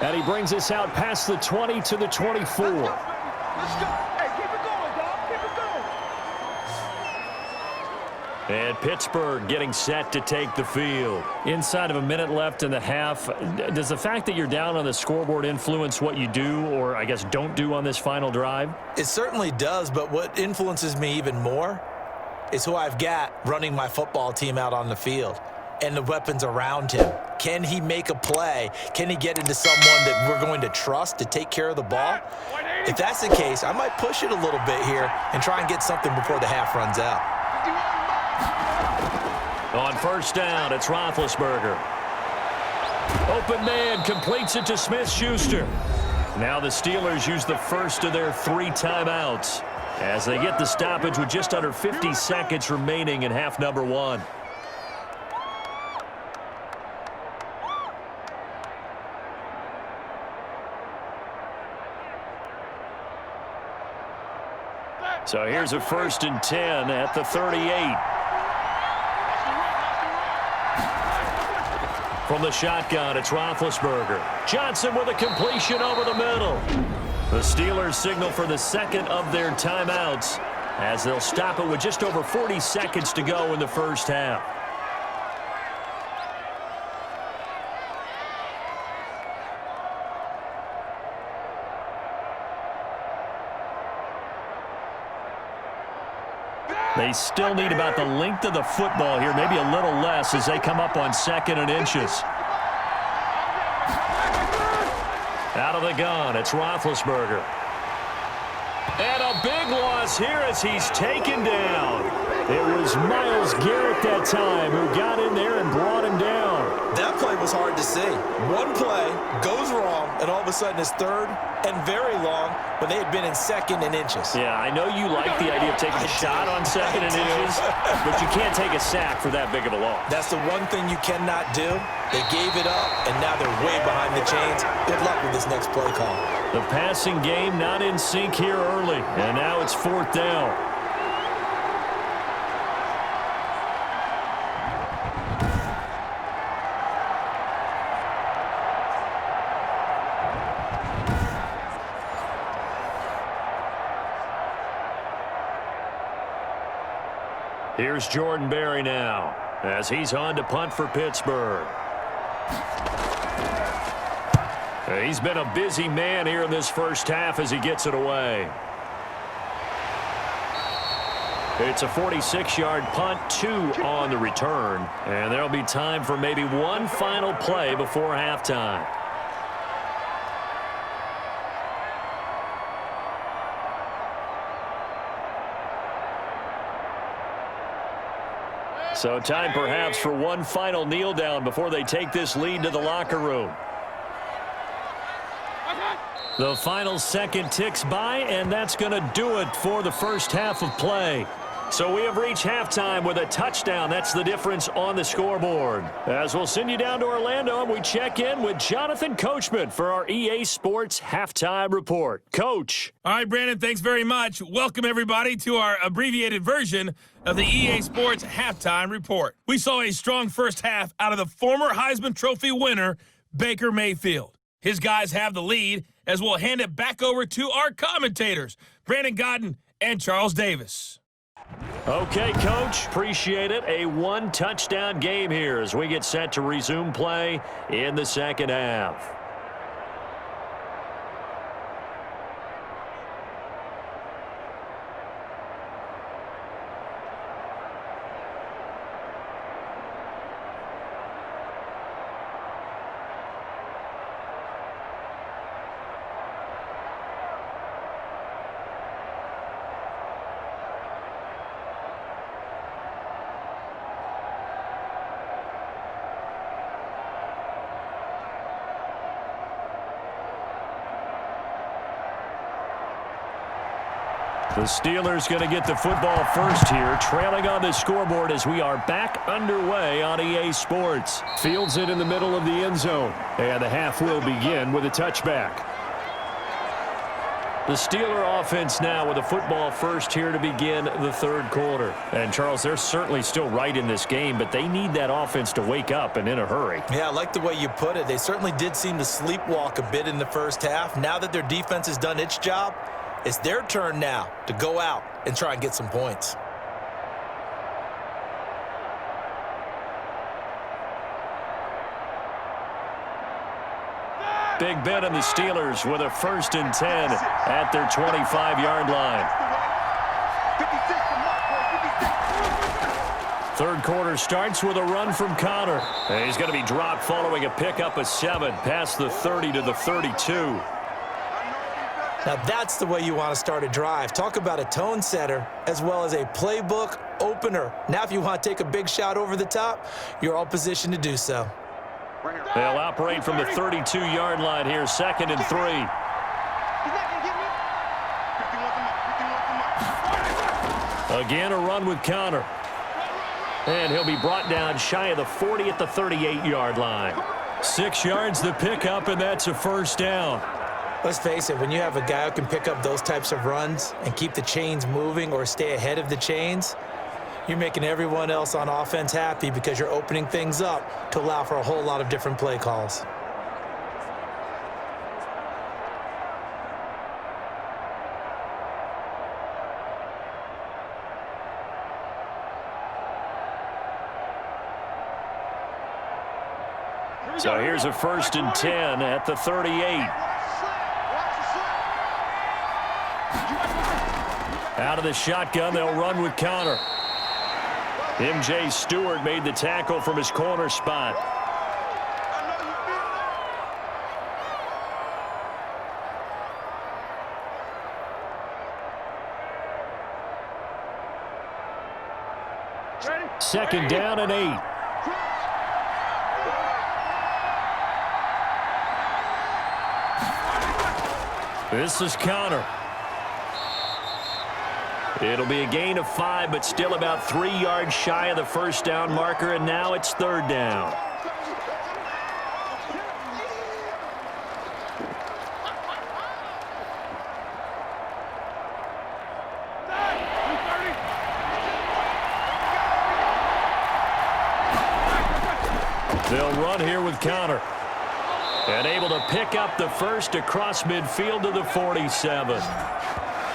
And he brings us out past the 20 to the 24. Let's go. Hey, keep it going, dog. Keep it going. And Pittsburgh getting set to take the field. Inside of a minute left in the half, does the fact that you're down on the scoreboard influence what you do, or I guess don't do on this final drive? It certainly does, but what influences me even more is who I've got running my football team out on the field and the weapons around him. Can he make a play? Can he get into someone that we're going to trust to take care of the ball? If that's the case, I might push it a little bit here and try and get something before the half runs out. On first down, it's Roethlisberger. Open man completes it to Smith-Schuster. Now the Steelers use the first of their 3 timeouts as they get the stoppage with just under 50 seconds remaining in half number 1. So here's a 1st and 10 at the 38. From the shotgun, it's Roethlisberger. Johnson with a completion over the middle. The Steelers signal for the second of their timeouts as they'll stop it with just over 40 seconds to go in the first half. They still need about the length of the football here, maybe a little less as they come up on 2nd and inches. Out of the gun, it's Roethlisberger. And a big loss here as he's taken down. It was Myles Garrett that time who got in there and brought him down. That play was hard to see. One play goes wrong, and all of a sudden it's 3rd and very long when they had been in 2nd and inches. Yeah, I know you like the idea of taking a shot on 2nd and inches, but you can't take a sack for that big of a loss. That's the one thing you cannot do. They gave it up, and now they're way behind the chains. Good luck with this next play call. The passing game not in sync here early, and now it's 4th down. Here's Jordan Berry now as he's on to punt for Pittsburgh. He's been a busy man here in this first half as he gets it away. It's a 46-yard punt, 2 on the return, and there'll be time for maybe one final play before halftime. So time perhaps for one final kneel down before they take this lead to the locker room. The final second ticks by, and that's going to do it for the first half of play. So we have reached halftime with a touchdown. That's the difference on the scoreboard. As we'll send you down to Orlando, and we check in with Jonathan Coachman for our EA Sports Halftime Report. Coach. All right, Brandon, thanks very much. Welcome, everybody, to our abbreviated version of the EA Sports Halftime Report. We saw a strong first half out of the former Heisman Trophy winner, Baker Mayfield. His guys have the lead, as we'll hand it back over to our commentators, Brandon Godden and Charles Davis. Okay, Coach, appreciate it. A one-touchdown game here as we get set to resume play in the second half. The Steelers going to get the football first here, trailing on the scoreboard as we are back underway on EA Sports. Fields it in the middle of the end zone, and the half will begin with a touchback. The Steeler offense now with the football first here to begin the third quarter. And, Charles, they're certainly still right in this game, but they need that offense to wake up and in a hurry. Yeah, I like the way you put it. They certainly did seem to sleepwalk a bit in the first half. Now that their defense has done its job, it's their turn now to go out and try and get some points. Big Ben and the Steelers with a 1st and 10 at their 25-yard line. Third quarter starts with a run from Connor. And he's going to be dropped following a pickup of 7 past the 30 to the 32. Now that's the way you want to start a drive. Talk about a tone setter as well as a playbook opener. Now if you want to take a big shot over the top, you're all positioned to do so. They'll operate from the 32-yard line here, 2nd and 3. Again, a run with Connor. And he'll be brought down shy of the 40 at the 38-yard line. 6 yards the pickup, and that's a first down. Let's face it, when you have a guy who can pick up those types of runs and keep the chains moving or stay ahead of the chains, you're making everyone else on offense happy because you're opening things up to allow for a whole lot of different play calls. So here's a 1st and 10 at the 38. Out of the shotgun, they'll run with counter. M.J. Stewart made the tackle from his corner spot. Second down and 8. This is counter. It'll be a gain of 5, but still about 3 yards shy of the first down marker, and now it's 3rd down. They'll run here with counter. And able to pick up the first across midfield to the 47.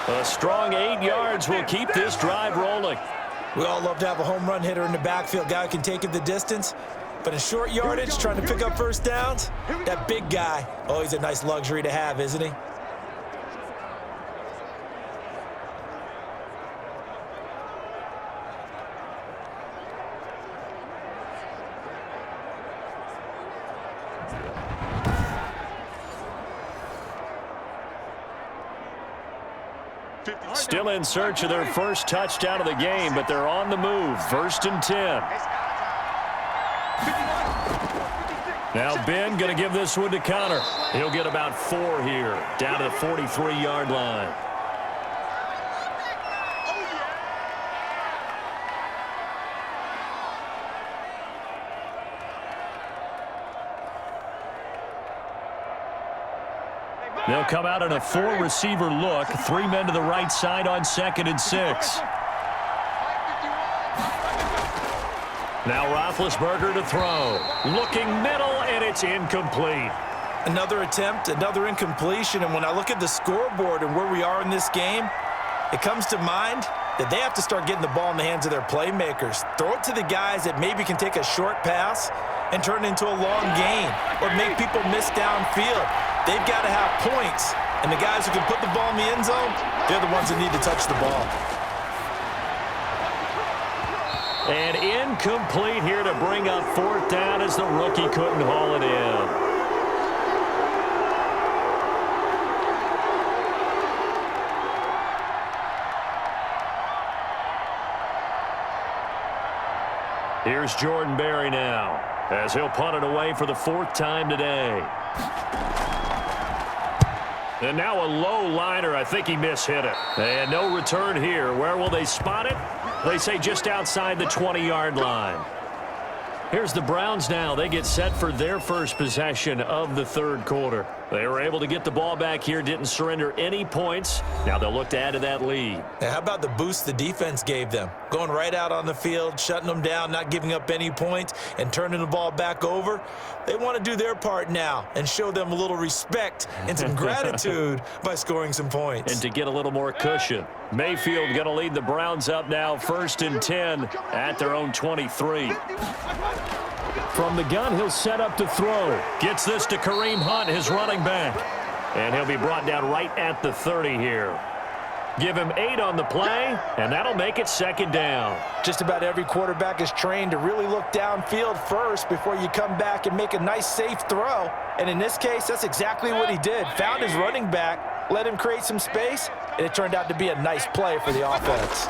A strong 8 yards will keep this drive rolling. We all love to have a home run hitter in the backfield, guy who can take it the distance. But in short yardage, trying to pick up first downs, that big guy, oh, he's a nice luxury to have, isn't he? Still in search of their first touchdown of the game, but they're on the move. 1st and 10. Now Ben going to give this one to Connor. He'll get about 4 here, down to the 43-yard line. They'll come out in a 4-receiver look. 3 men to the right side on 2nd and 6. Now Roethlisberger to throw. Looking middle, and it's incomplete. Another attempt, another incompletion, and when I look at the scoreboard and where we are in this game, it comes to mind that they have to start getting the ball in the hands of their playmakers. Throw it to the guys that maybe can take a short pass and turn it into a long gain or make people miss downfield. They've got to have points, and the guys who can put the ball in the end zone, they're the ones that need to touch the ball. And incomplete here to bring up 4th down as the rookie couldn't haul it in. Here's Jordan Berry now, as he'll punt it away for the 4th time today. And now a low liner. I think he mishit it. And no return here. Where will they spot it? They say just outside the 20-yard line. Here's the Browns now. They get set for their first possession of the 3rd quarter. They were able to get the ball back here, didn't surrender any points. Now they'll look to add to that lead. Now, how about the boost the defense gave them? Going right out on the field, shutting them down, not giving up any points, and turning the ball back over. They want to do their part now and show them a little respect and some gratitude by scoring some points. And to get a little more cushion. Mayfield going to lead the Browns up now, 1st and 10 at their own 23. From the gun, he'll set up to throw. Gets this to Kareem Hunt, his running back. And he'll be brought down right at the 30 here. Give him 8 on the play, and that'll make it 2nd down. Just about every quarterback is trained to really look downfield first before you come back and make a nice, safe throw. And in this case, that's exactly what he did. Found his running back, let him create some space, and it turned out to be a nice play for the offense.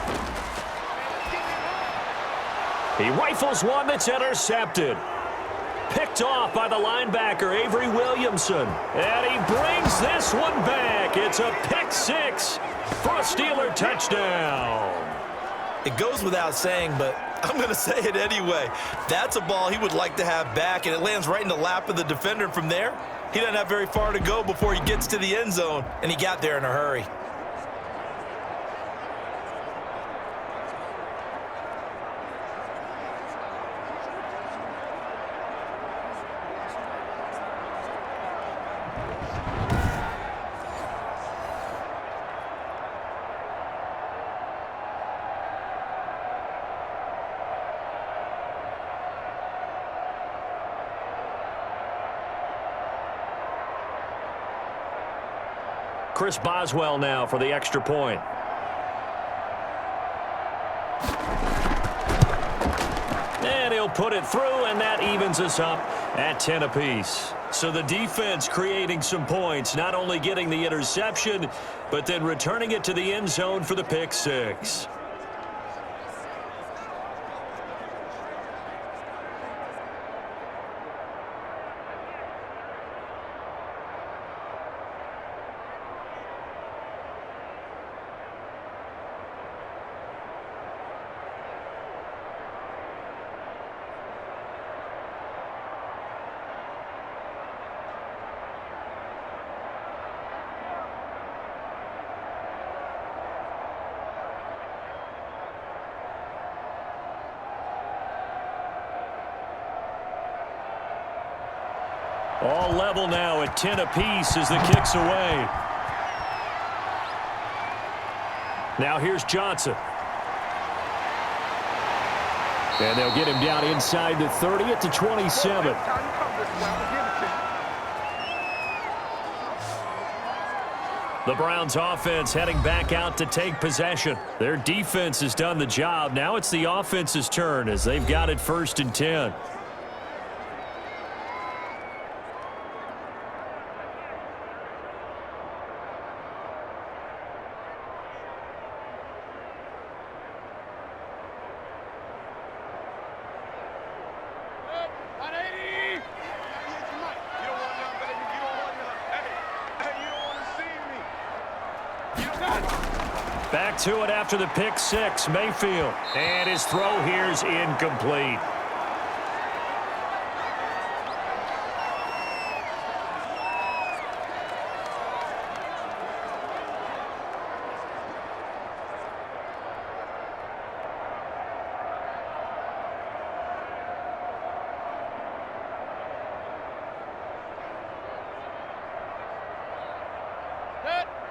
He rifles one that's intercepted. Picked off by the linebacker, Avery Williamson. And he brings this one back. It's a pick 6 for a Steeler touchdown. It goes without saying, but I'm going to say it anyway. That's a ball he would like to have back, and it lands right in the lap of the defender from there. He doesn't have very far to go before he gets to the end zone, and he got there in a hurry. Chris Boswell now for the extra point. And he'll put it through, and that evens us up at 10 apiece. So the defense creating some points, not only getting the interception, but then returning it to the end zone for the pick six. All level now at 10 apiece as the kick's away. Now here's Johnson. And they'll get him down inside the 30 at the 27. The Browns offense heading back out to take possession. Their defense has done the job. Now it's the offense's turn as they've got it 1st and 10. Back to it after the pick six, Mayfield. And his throw here's incomplete.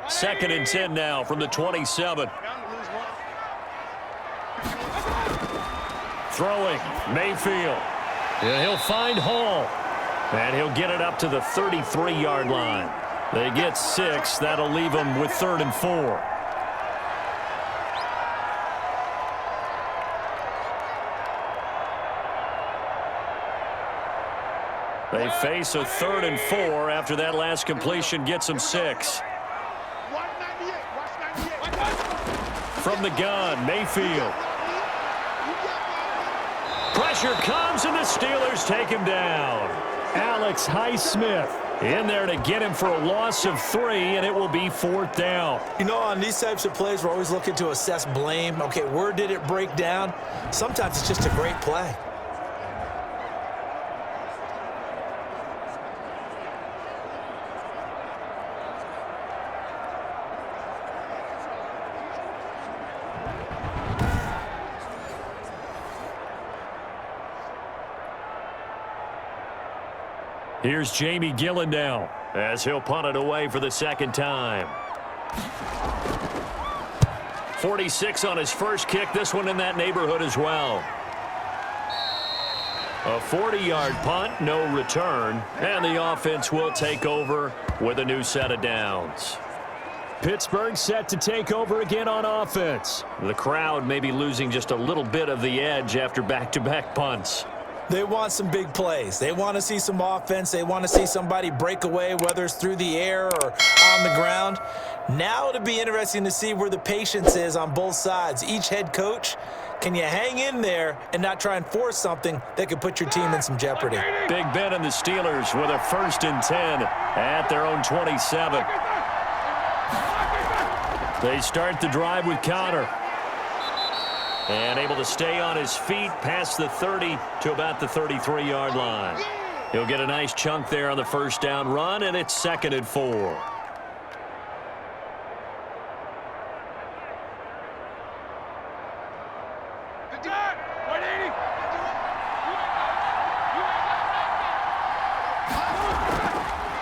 Second and 10 now from the 27. Throwing, Mayfield. And he'll find Hall. And he'll get it up to the 33-yard line. They get 6. That'll leave them with 3rd and 4. They face a 3rd and 4 after that last completion gets them 6. From the gun, Mayfield. Pressure comes, and the Steelers take him down. Alex Highsmith in there to get him for a loss of 3, and it will be 4th down. You know, on these types of plays, we're always looking to assess blame. Okay, where did it break down? Sometimes it's just a great play. Here's Jamie Gillen now as he'll punt it away for the 2nd time. 46 on his first kick. This one in that neighborhood as well. A 40-yard punt, no return, and the offense will take over with a new set of downs. Pittsburgh set to take over again on offense. The crowd may be losing just a little bit of the edge after back-to-back punts. They want some big plays. They want to see some offense. They want to see somebody break away, whether it's through the air or on the ground. Now it'll be interesting to see where the patience is on both sides. Each head coach, can you hang in there and not try and force something that could put your team in some jeopardy? Big Ben and the Steelers with a 1st and 10 at their own 27. They start the drive with Connor. And able to stay on his feet past the 30 to about the 33-yard line. He'll get a nice chunk there on the first down run, and it's 2nd and 4.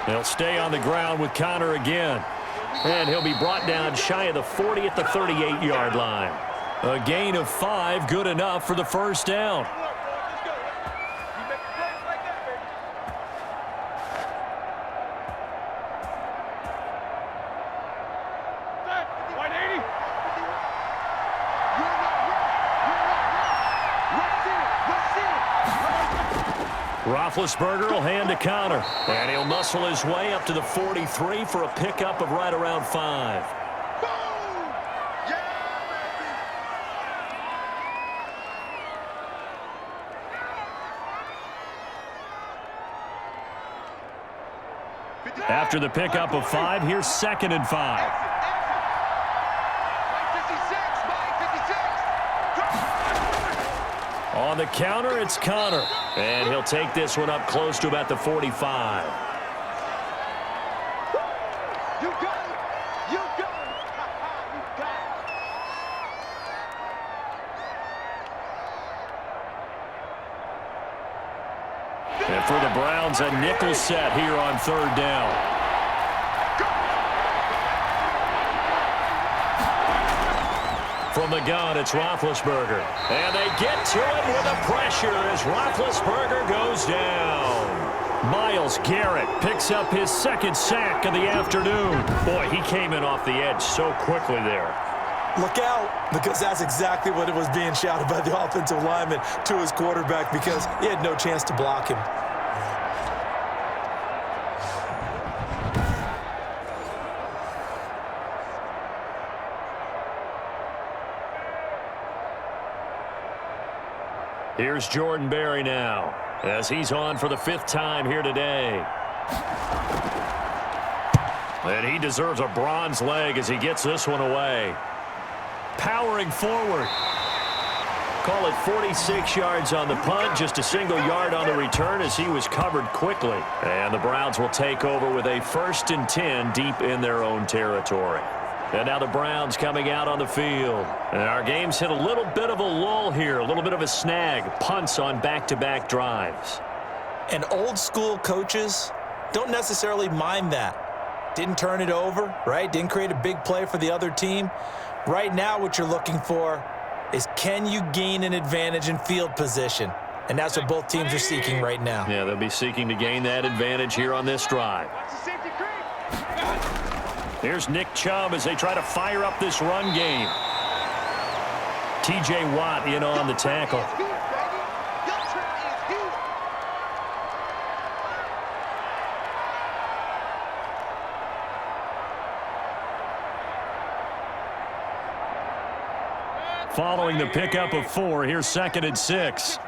They'll stay on the ground with Connor again. And he'll be brought down shy of the 40 at the 38-yard line. A gain of 5, good enough for the first down. Roethlisberger will hand to Connor, and he'll muscle his way up to the 43 for a pickup of right around 5. After the pickup of 5, here's 2nd and 5. On the counter, it's Connor. And he'll take this one up close to about the 45. You got it! You got it! You got it! And for the Browns, a nickel set here on 3rd down. From the gun, it's Roethlisberger. And they get to it with the pressure as Roethlisberger goes down. Myles Garrett picks up his 2nd sack of the afternoon. Boy, he came in off the edge so quickly there. Look out, because that's exactly what it was being shouted by the offensive lineman to his quarterback because he had no chance to block him. Here's Jordan Berry now, as he's on for the 5th time here today. And he deserves a bronze leg as he gets this one away. Powering forward. Call it 46 yards on the punt, just a single yard on the return as he was covered quickly. And the Browns will take over with a 1st and 10 deep in their own territory. And now the Browns coming out on the field. And our game's hit a little bit of a lull here, a little bit of a snag. Punts on back-to-back drives. And old school coaches don't necessarily mind that. Didn't turn it over, right? Didn't create a big play for the other team. Right now what you're looking for is can you gain an advantage in field position? And that's what both teams are seeking right now. Yeah, they'll be seeking to gain that advantage here on this drive. Here's Nick Chubb as they try to fire up this run game. T.J. Watt in on the tackle. Following the pickup of 4, here's 2nd and 6.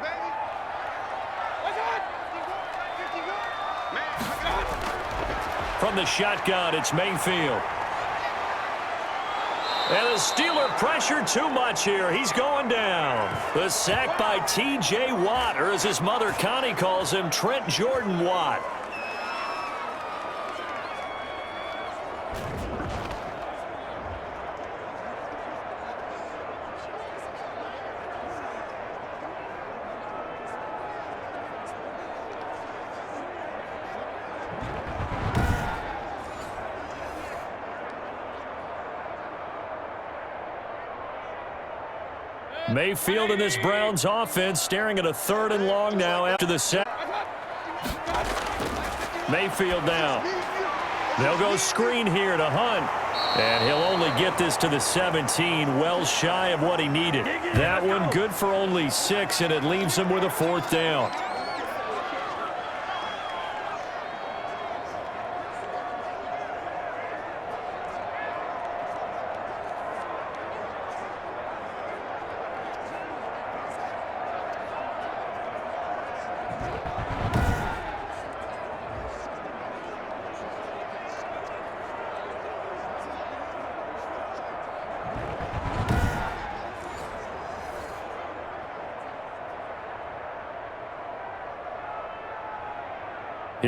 From the shotgun, it's Mayfield. And the Steeler pressure too much here. He's going down. The sack by T.J. Watt, or as his mother Connie calls him, Trent Jordan Watt. Mayfield in this Browns offense staring at a 3rd and long now after the sack. Mayfield now. They'll go screen here to Hunt. And he'll only get this to the 17, well shy of what he needed. That one good for only 6, and it leaves him with a 4th down.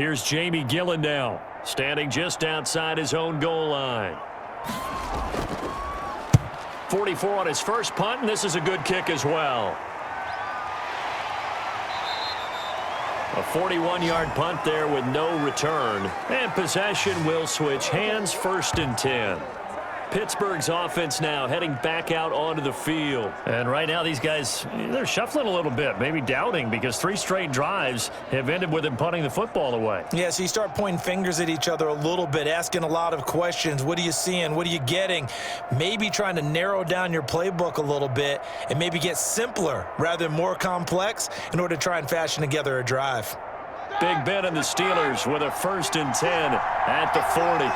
Here's Jamie Gillen now, standing just outside his own goal line. 44 on his first punt, and this is a good kick as well. A 41-yard punt there with no return. And possession will switch hands, 1st and 10. Pittsburgh's offense now heading back out onto the field. And right now these guys, they're shuffling a little bit, maybe doubting, because 3 straight drives have ended with them punting the football away. Yeah, so you start pointing fingers at each other a little bit, asking a lot of questions. What are you seeing? What are you getting? Maybe trying to narrow down your playbook a little bit and maybe get simpler rather than more complex in order to try and fashion together a drive. Big Ben and the Steelers with a 1st and 10 at the 40.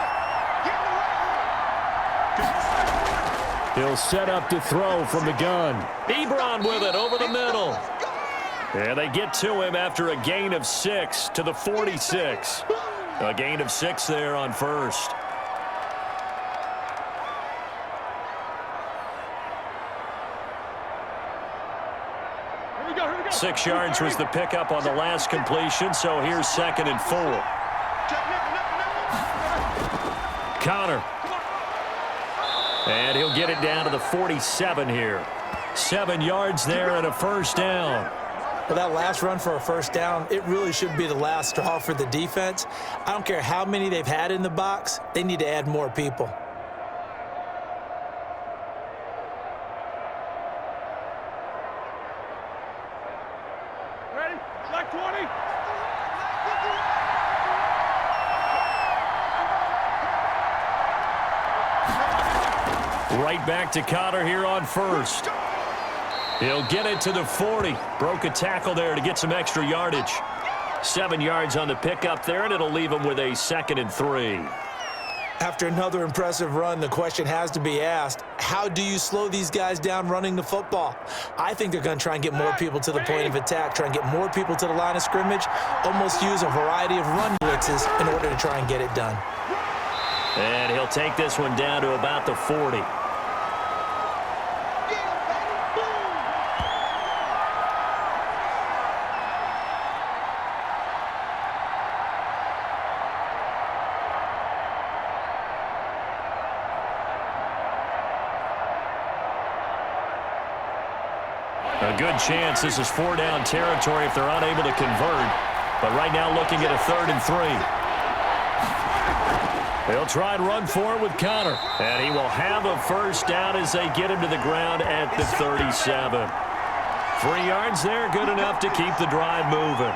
He'll set up to throw from the gun. Ebron with it over the middle. And they get to him after a gain of 6 to the 46. A gain of 6 there on 1st. Here we go. 6 yards was the pickup on the last completion, so here's 2nd and 4. Connor. And he'll get it down to the 47 here. 7 yards there and a 1st down. Well, that last run for a 1st down, it really should be the last straw for the defense. I don't care how many they've had in the box. They need to add more people. Ready? Select 20. Right back to Connor here on 1st. He'll get it to the 40. Broke a tackle there to get some extra yardage. 7 yards on the pickup there, and it'll leave him with a 2nd and 3. After another impressive run, the question has to be asked, how do you slow these guys down running the football? I think they're going to try and get more people to the point of attack, try and get more people to the line of scrimmage, almost use a variety of run blitzes in order to try and get it done. And he'll take this one down to about the 40. A good chance this is 4-down territory if they're unable to convert. But right now looking at a 3rd and 3. They'll try and run for it with Connor. And he will have a 1st down as they get him to the ground at the 37. 3 yards there, good enough to keep the drive moving.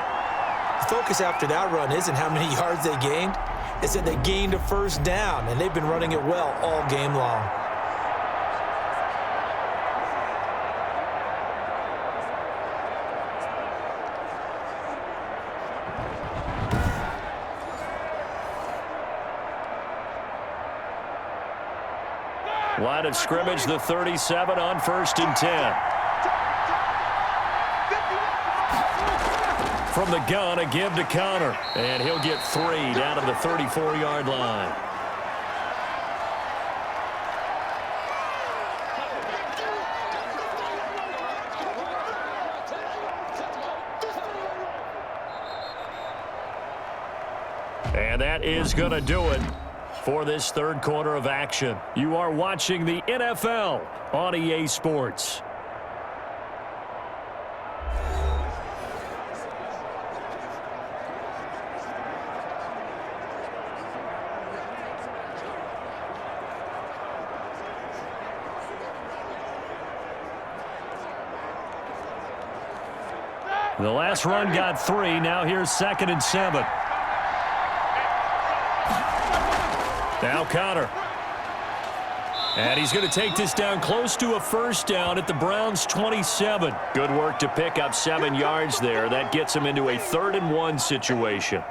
The focus after that run isn't how many yards they gained. It's that they gained a 1st down, and they've been running it well all game long. Line of scrimmage, the 37 on 1st and 10. From the gun, a give to Connor. And he'll get 3 down to the 34-yard line. And that is going to do it for this 3rd quarter of action. You are watching the NFL on EA Sports. The last run got 3. Now here's 2nd and 7. Now Connor. And he's going to take this down close to a 1st down at the Browns' 27. Good work to pick up 7 yards there. That gets him into a 3rd and 1 situation.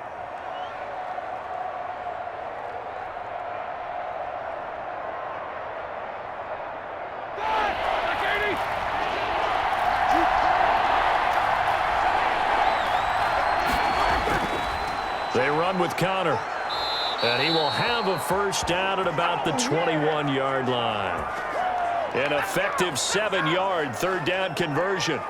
They run with Connor. And he will have a 1st down at about the 21-yard line. An effective 7-yard 3rd down conversion.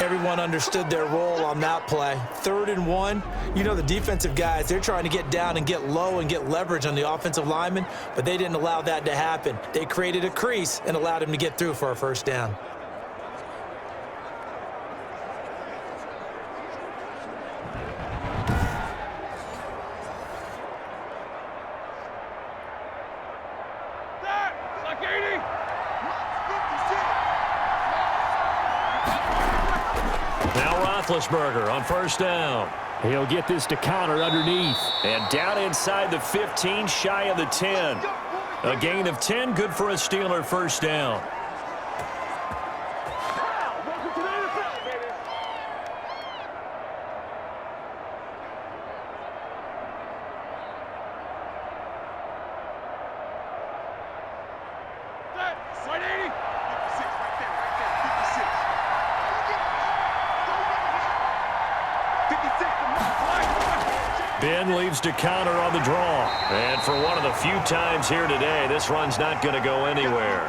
Everyone understood their role on that play. 3rd and 1. You know the defensive guys, they're trying to get down and get low and get leverage on the offensive lineman, but they didn't allow that to happen. They created a crease and allowed him to get through for a first down. Roethlisberger on first down. He'll get this to Connor underneath. And down inside the 15, shy of the 10. A gain of 10, good for a Steeler first down. Ben leaves to Connor on the draw. And for one of the few times here today, this run's not going to go anywhere.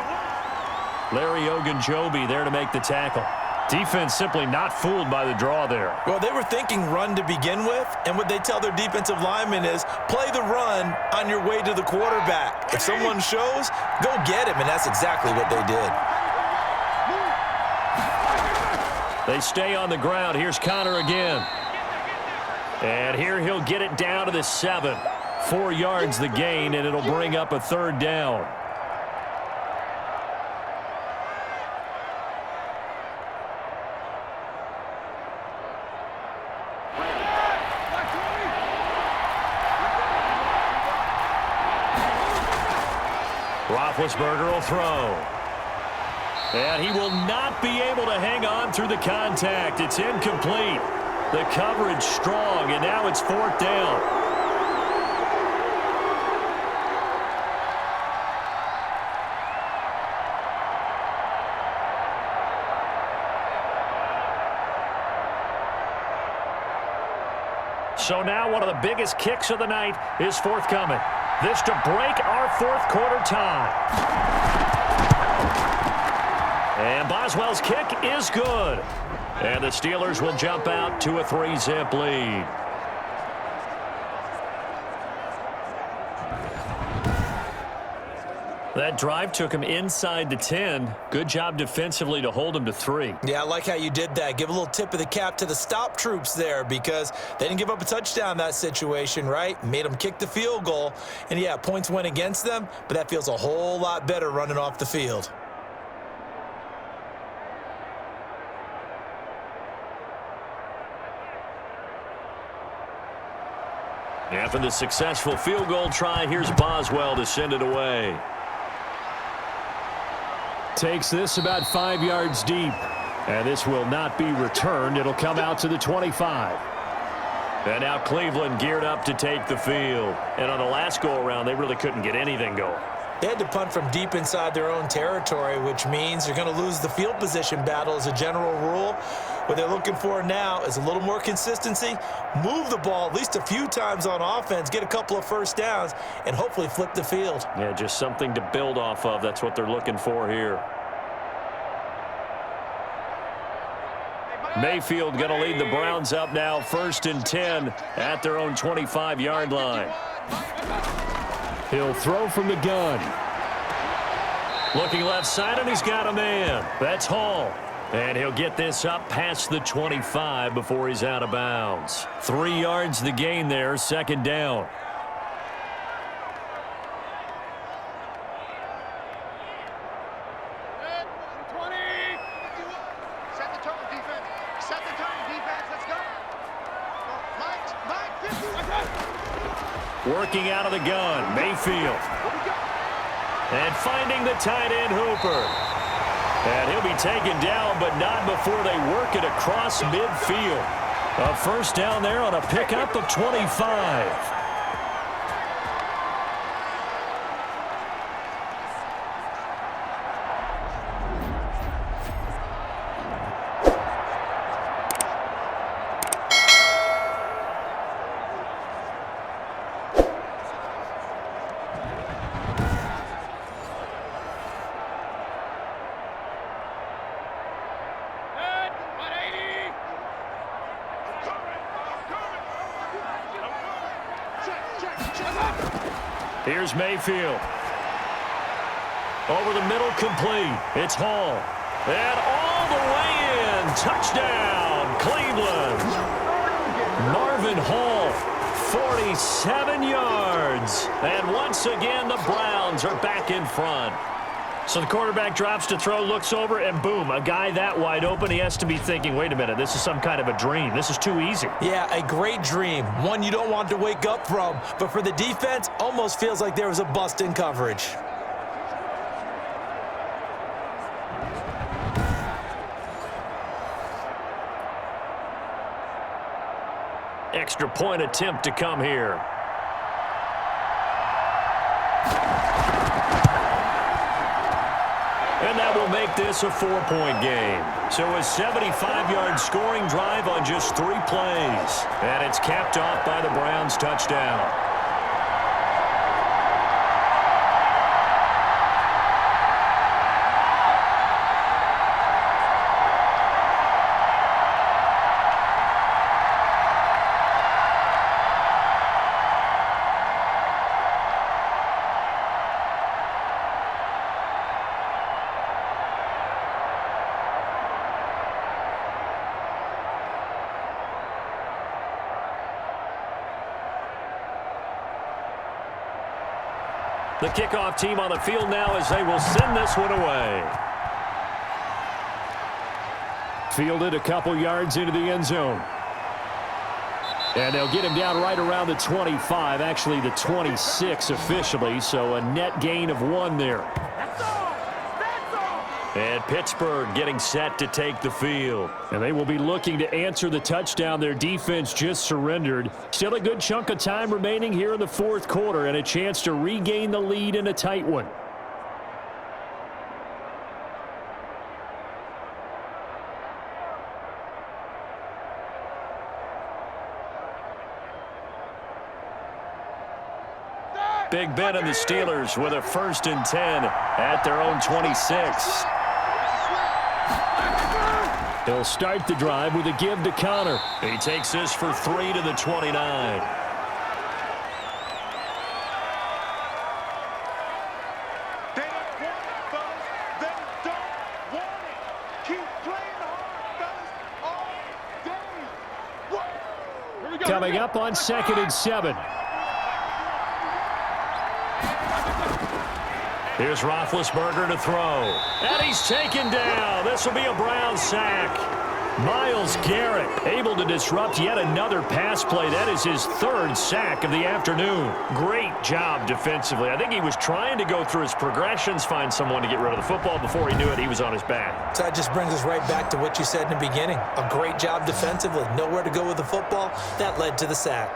Larry Ogunjobi there to make the tackle. Defense simply not fooled by the draw there. Well, they were thinking run to begin with, and what they tell their defensive linemen is play the run on your way to the quarterback. If someone shows, go get him, and that's exactly what they did. They stay on the ground. Here's Connor again. And here he'll get it down to the 7. 4 yards the gain, and it'll bring up a 3rd down. Roethlisberger will throw. And he will not be able to hang on through the contact. It's incomplete. The coverage strong, and now it's 4th down. So now one of the biggest kicks of the night is forthcoming. This to break our 4th quarter tie. And Boswell's kick is good. And the Steelers will jump out to a 3-zip lead. That drive took him inside the 10. Good job defensively to hold him to 3. Yeah, I like how you did that. Give a little tip of the cap to the stop troops there because they didn't give up a touchdown in that situation, right? Made them kick the field goal. And, yeah, points went against them, but that feels a whole lot better running off the field. After the successful field goal try, here's Boswell to send it away. Takes this about 5 yards deep. And this will not be returned. It'll come out to the 25. And now Cleveland geared up to take the field. And on the last go-around, they really couldn't get anything going. They had to punt from deep inside their own territory, which means you're going to lose the field position battle as a general rule. What they're looking for now is a little more consistency, move the ball at least a few times on offense, get a couple of first downs, and hopefully flip the field. Yeah, just something to build off of. That's what they're looking for here. Mayfield going to lead the Browns up now, 1st and 10 at their own 25-yard line. He'll throw from the gun. Looking left side, and he's got a man. That's Hall. And he'll get this up past the 25 before he's out of bounds. 3 yards the gain there, 2nd down. Working out of the gun, Mayfield. And finding the tight end, Hooper. And he'll be taken down, but not before they work it across midfield. A first down there on a pickup of 25. Here's Mayfield. Over the middle, complete. It's Hall. And all the way in. Touchdown, Cleveland. Marvin Hall, 47 yards. And once again, the Browns are back in front. So the quarterback drops to throw, looks over, and boom, a guy that wide open, he has to be thinking, wait a minute, this is some kind of a dream. This is too easy. Yeah, a great dream. One you don't want to wake up from. But for the defense, almost feels like there was a bust in coverage. Extra point attempt to come here. And that will make this a 4-point game. So a 75-yard scoring drive on just 3 plays. And it's capped off by the Browns' touchdown. The kickoff team on the field now as they will send this one away. Fielded a couple yards into the end zone. And they'll get him down right around the 25, actually the 26 officially, so a net gain of 1 there. And Pittsburgh getting set to take the field. And they will be looking to answer the touchdown their defense just surrendered. Still a good chunk of time remaining here in the 4th quarter and a chance to regain the lead in a tight one. Big Ben and the Steelers with a 1st and 10 at their own 26. He'll start the drive with a give to Connor. He takes this for 3 to the 29. They don't want it, fellas. They don't want it. Keep playing hard, fellas, all day. Woo! Here we go. Coming up on 2nd and 7. Here's Roethlisberger to throw. And he's taken down. This will be a Brown sack. Myles Garrett able to disrupt yet another pass play. That is his 3rd sack of the afternoon. Great job defensively. I think he was trying to go through his progressions, find someone to get rid of the football. Before he knew it, he was on his back. So that just brings us right back to what you said in the beginning. A great job defensively. Nowhere to go with the football. That led to the sack.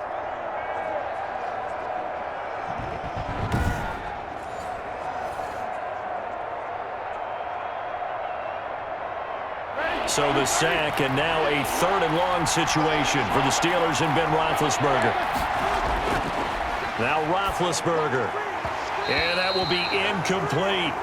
So the sack, and now a 3rd and long situation for the Steelers and Ben Roethlisberger. Now Roethlisberger. And that will be incomplete.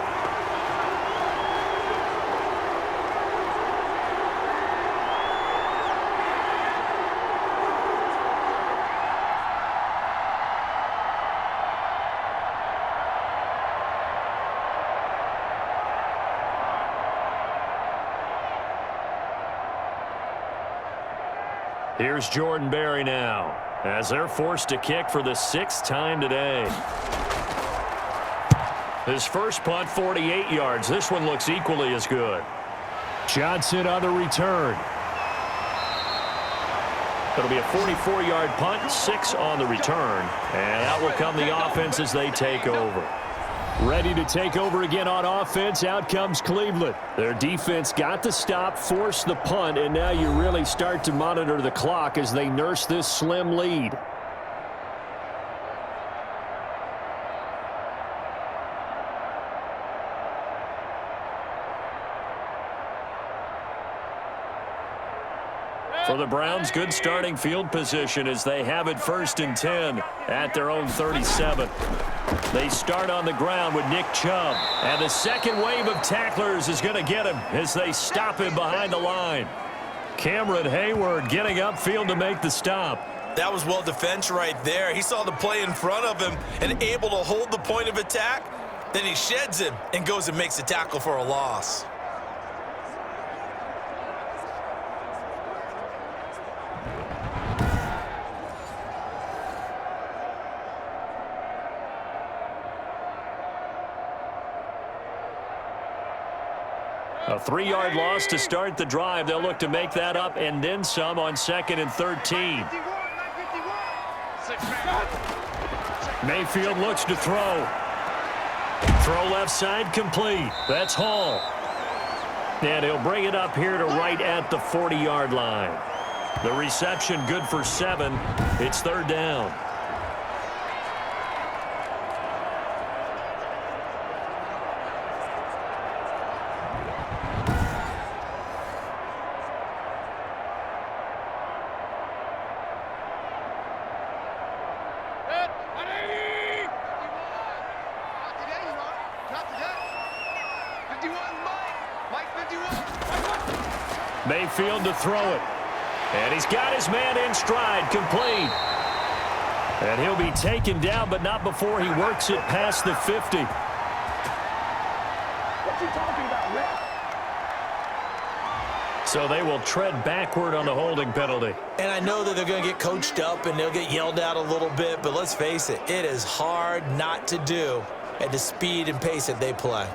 Here's Jordan Berry now, as they're forced to kick for the 6th time today. His first punt, 48 yards. This one looks equally as good. Johnson on the return. It'll be a 44-yard punt, 6 on the return. And out will come the offense as they take over. Ready to take over again on offense. Out comes Cleveland. Their defense got the stop, forced the punt, and now you really start to monitor the clock as they nurse this slim lead. For the Browns, good starting field position as they have it 1st and 10 at their own 37. They start on the ground with Nick Chubb. And the second wave of tacklers is going to get him as they stop him behind the line. Cameron Hayward getting upfield to make the stop. That was well defense right there. He saw the play in front of him and able to hold the point of attack. Then he sheds him and goes and makes a tackle for a loss. A 3-yard loss to start the drive. They'll look to make that up and then some on 2nd and 13. Mayfield looks to throw. Throw left side complete. That's Hall. And he'll bring it up here to right at the 40-yard line. The reception good for 7. It's 3rd down. Mayfield to throw it. And he's got his man in stride, complete. And he'll be taken down, but not before he works it past the 50. What you talking about, Rick? So they will tread backward on the holding penalty. And I know that they're going to get coached up and they'll get yelled at a little bit, but let's face it, it is hard not to do at the speed and pace that they play.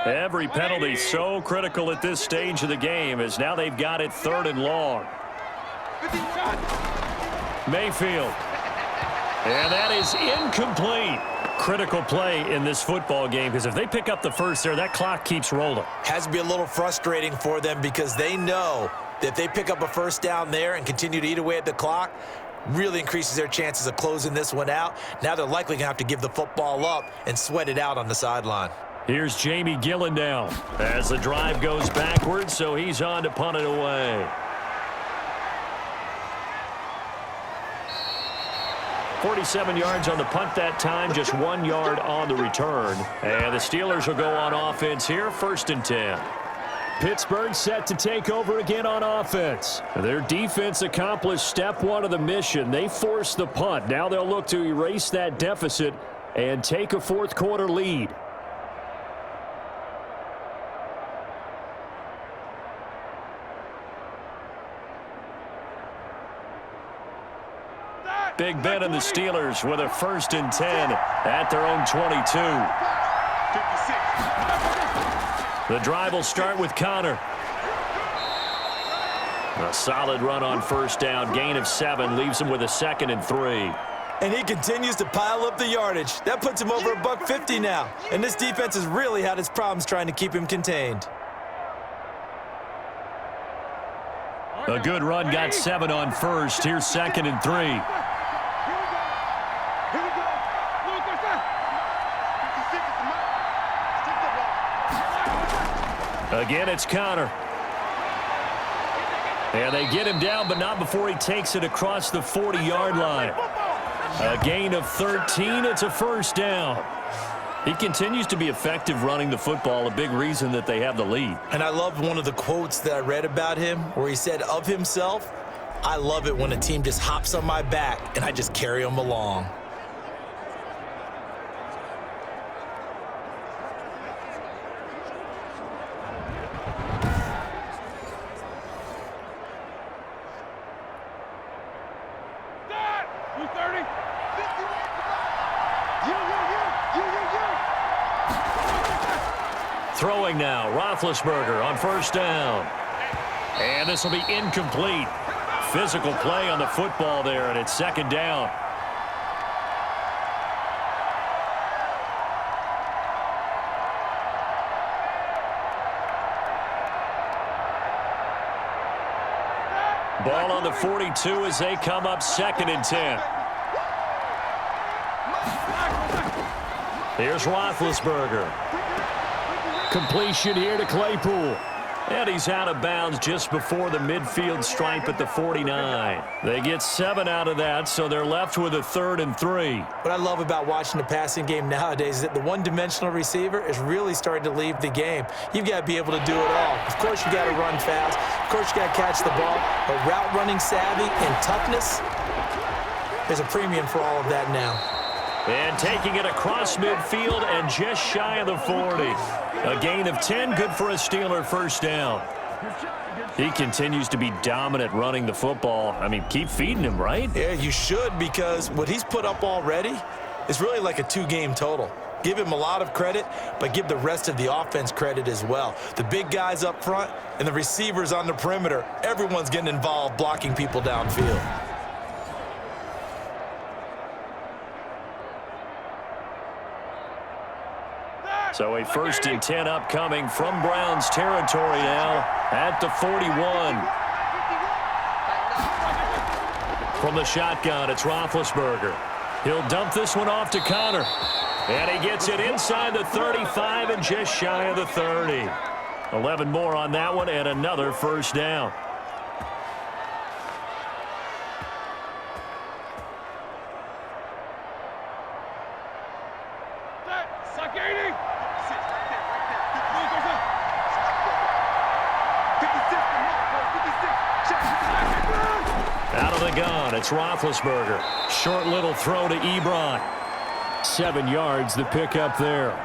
Every penalty so critical at this stage of the game as now they've got it 3rd and long. Mayfield. And that is incomplete. Critical play in this football game because if they pick up the first there, that clock keeps rolling. Has to be a little frustrating for them because they know that if they pick up a first down there and continue to eat away at the clock, really increases their chances of closing this one out. Now they're likely going to have to give the football up and sweat it out on the sideline. Here's Jamie Gillen now as the drive goes backwards, so he's on to punt it away. 47 yards on the punt that time, just 1 yard on the return. And the Steelers will go on offense here, 1st and 10. Pittsburgh set to take over again on offense. Their defense accomplished step 1 of the mission. They forced the punt. Now they'll look to erase that deficit and take a 4th quarter lead. Big Ben and the Steelers with a 1st and 10 at their own 22. The drive will start with Connor. A solid run on 1st down. Gain of 7 leaves him with a 2nd and 3. And he continues to pile up the yardage. That puts him over $150 now. And this defense has really had its problems trying to keep him contained. A good run got 7 on 1st. Here's 2nd and 3. Again, it's Connor. And they get him down, but not before he takes it across the 40-yard line. A gain of 13. It's a 1st down. He continues to be effective running the football, a big reason that they have the lead. And I love one of the quotes that I read about him where he said of himself, "I love it when a team just hops on my back and I just carry them along." Throwing now, Roethlisberger on 1st down. And this will be incomplete. Physical play on the football there, and it's 2nd down. Ball on the 42 as they come up 2nd and 10. Here's Roethlisberger. Completion here to Claypool. And he's out of bounds just before the midfield stripe at the 49. They get 7 out of that, so they're left with a 3rd and 3. What I love about watching the passing game nowadays is that the one-dimensional receiver is really starting to leave the game. You've got to be able to do it all. Of course, you got to run fast. Of course, you got to catch the ball. But route running savvy and toughness, there's a premium for all of that now. And taking it across midfield and just shy of the 40. A gain of 10, good for a Steeler first down. He continues to be dominant running the football. I mean, keep feeding him, right? Yeah, you should, because what he's put up already is really like a 2-game total. Give him a lot of credit, but give the rest of the offense credit as well. The big guys up front and the receivers on the perimeter, everyone's getting involved blocking people downfield. So a 1st and 10 upcoming from Browns territory now at the 41. From the shotgun, it's Roethlisberger. He'll dump this one off to Connor. And he gets it inside the 35 and just shy of the 30. 11 more on that one and another first down. Out of the gun, it's Roethlisberger. Short little throw to Ebron. 7 yards, the pickup there.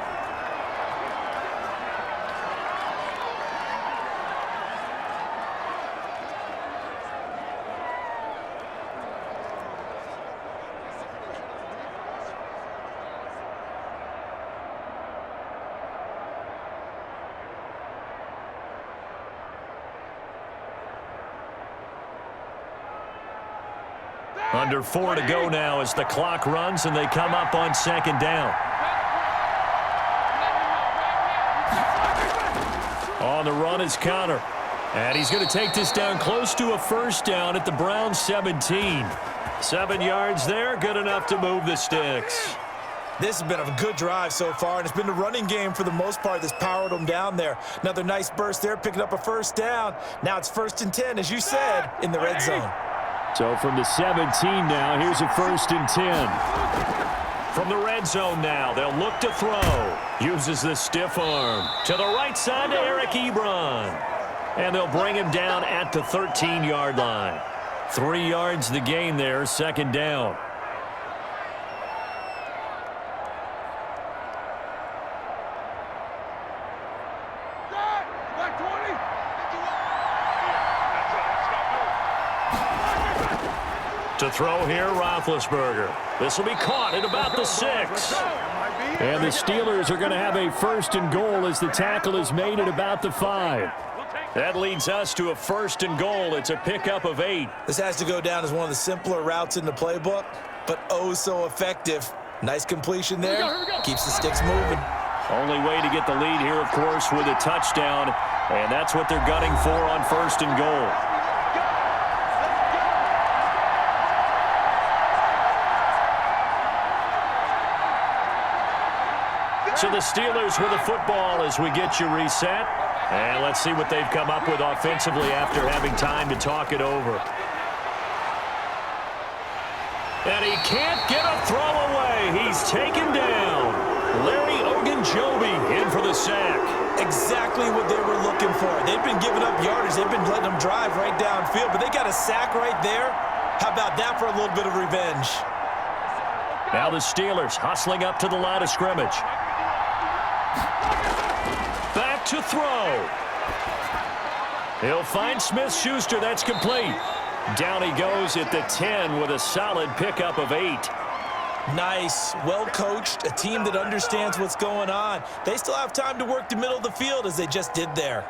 Under 4 to go now as the clock runs and they come up on 2nd down. On the run is Connor. And he's going to take this down close to a first down at the Browns 17. 7 yards there, good enough to move the sticks. This has been a good drive so far, and it's been the running game for the most part that's powered them down there. Another nice burst there, picking up a first down. Now it's 1st and 10, as you said, in the red zone. So from the 17 now, here's a 1st and 10. From the red zone now, they'll look to throw. Uses the stiff arm. To the right side to Eric Ebron. And they'll bring him down at the 13-yard line. 3 yards the gain there, 2nd down. To throw here, Roethlisberger. This will be caught at about the 6. And the Steelers are going to have a 1st and goal as the tackle is made at about the 5. That leads us to a 1st and goal. It's a pickup of 8. This has to go down as one of the simpler routes in the playbook, but oh so effective. Nice completion there. Keeps the sticks moving. Only way to get the lead here, of course, with a touchdown. And that's what they're gunning for on 1st and goal. So the Steelers with the football as we get you reset. And let's see what they've come up with offensively after having time to talk it over. And he can't get a throw away. He's taken down. Larry Ogunjobi in for the sack. Exactly what they were looking for. They've been giving up yardage. They've been letting them drive right downfield, but they got a sack right there. How about that for a little bit of revenge? Now the Steelers hustling up to the line of scrimmage. Back to throw. He'll find Smith-Schuster. That's complete. Down he goes at the 10 with a solid pickup of 8. Nice, well-coached, a team that understands what's going on. They still have time to work the middle of the field as they just did there.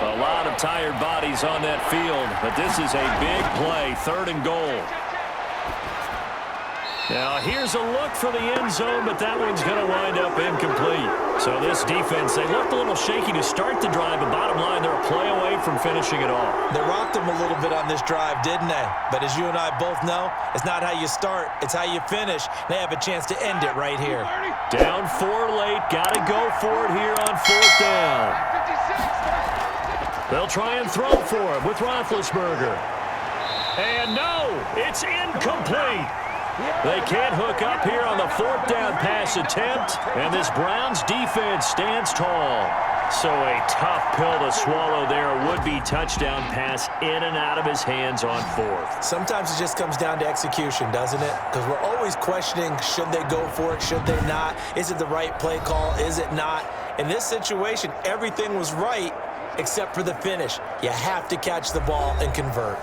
A lot of tired bodies on that field, but this is a big play, 3rd and goal. Now, here's a look for the end zone, but that one's going to wind up incomplete. So this defense, they looked a little shaky to start the drive, but bottom line, they're a play away from finishing it off. They rocked them a little bit on this drive, didn't they? But as you and I both know, it's not how you start, it's how you finish. They have a chance to end it right here. Down 4 late, got to go for it here on 4th down. They'll try and throw for it with Roethlisberger. And no, it's incomplete. They can't hook up here on the 4th down pass attempt, and this Browns defense stands tall. So a tough pill to swallow there. A would-be touchdown pass in and out of his hands on 4th. Sometimes it just comes down to execution, doesn't it? Because we're always questioning, should they go for it, should they not? Is it the right play call, is it not? In this situation, everything was right except for the finish. You have to catch the ball and convert.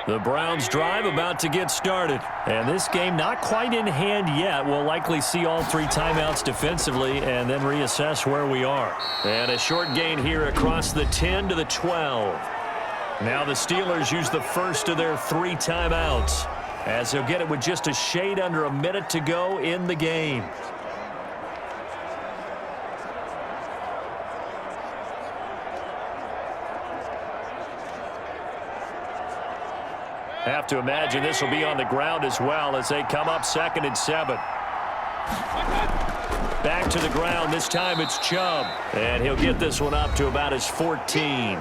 The Browns drive about to get started. And this game not quite in hand yet. We'll likely see all 3 timeouts defensively and then reassess where we are. And a short gain here across the 10 to the 12. Now the Steelers use the first of their 3 timeouts, as they'll get it with just a shade under a minute to go in the game. Have to imagine this will be on the ground as well as they come up 2nd and 7. Back to the ground. This time it's Chubb. And he'll get this one up to about his 14.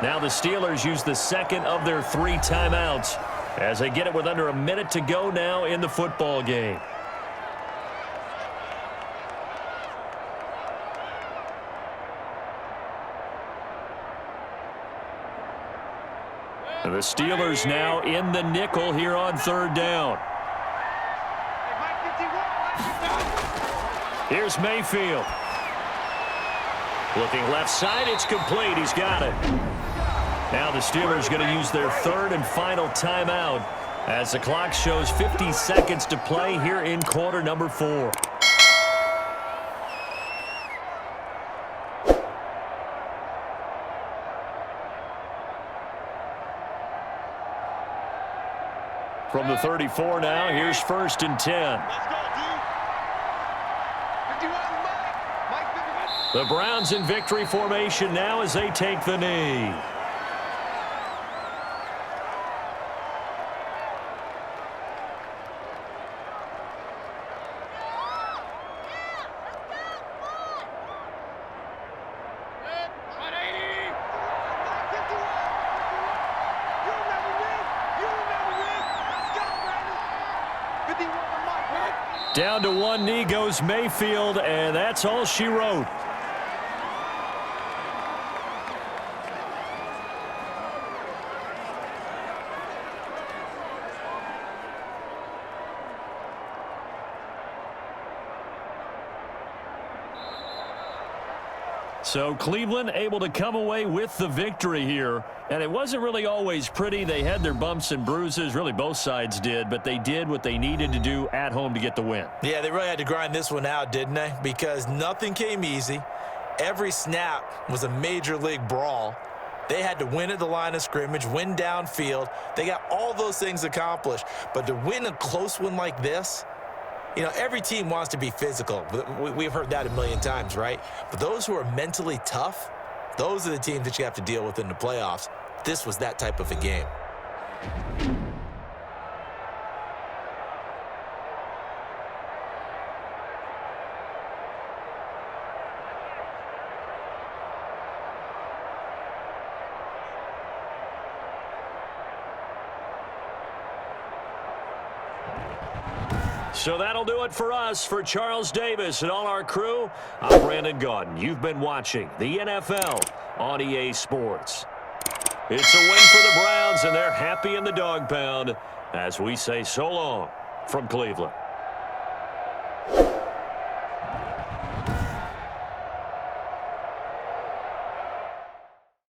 Now the Steelers use the second of their 3 timeouts as they get it with under a minute to go now in the football game. The Steelers now in the nickel here on 3rd down. Here's Mayfield. Looking left side, it's complete. He's got it. Now the Steelers going to use their 3rd and final timeout as the clock shows 50 seconds to play here in quarter number 4. From the 34 now, here's 1st and 10. The Browns in victory formation now as they take the knee. Down to 1 knee goes Mayfield, and that's all she wrote. So Cleveland able to come away with the victory here. And it wasn't really always pretty. They had their bumps and bruises. Really, both sides did. But they did what they needed to do at home to get the win. Yeah, they really had to grind this one out, didn't they? Because nothing came easy. Every snap was a major league brawl. They had to win at the line of scrimmage, win downfield. They got all those things accomplished. But to win a close one like this, you know, every team wants to be physical. We've heard that a million times, right? But those who are mentally tough, those are the teams that you have to deal with in the playoffs. This was that type of a game. So that'll do it for us. For Charles Davis and all our crew, I'm Brandon Gaudin. You've been watching the NFL on EA Sports. It's a win for the Browns, and they're happy in the dog pound as we say so long from Cleveland.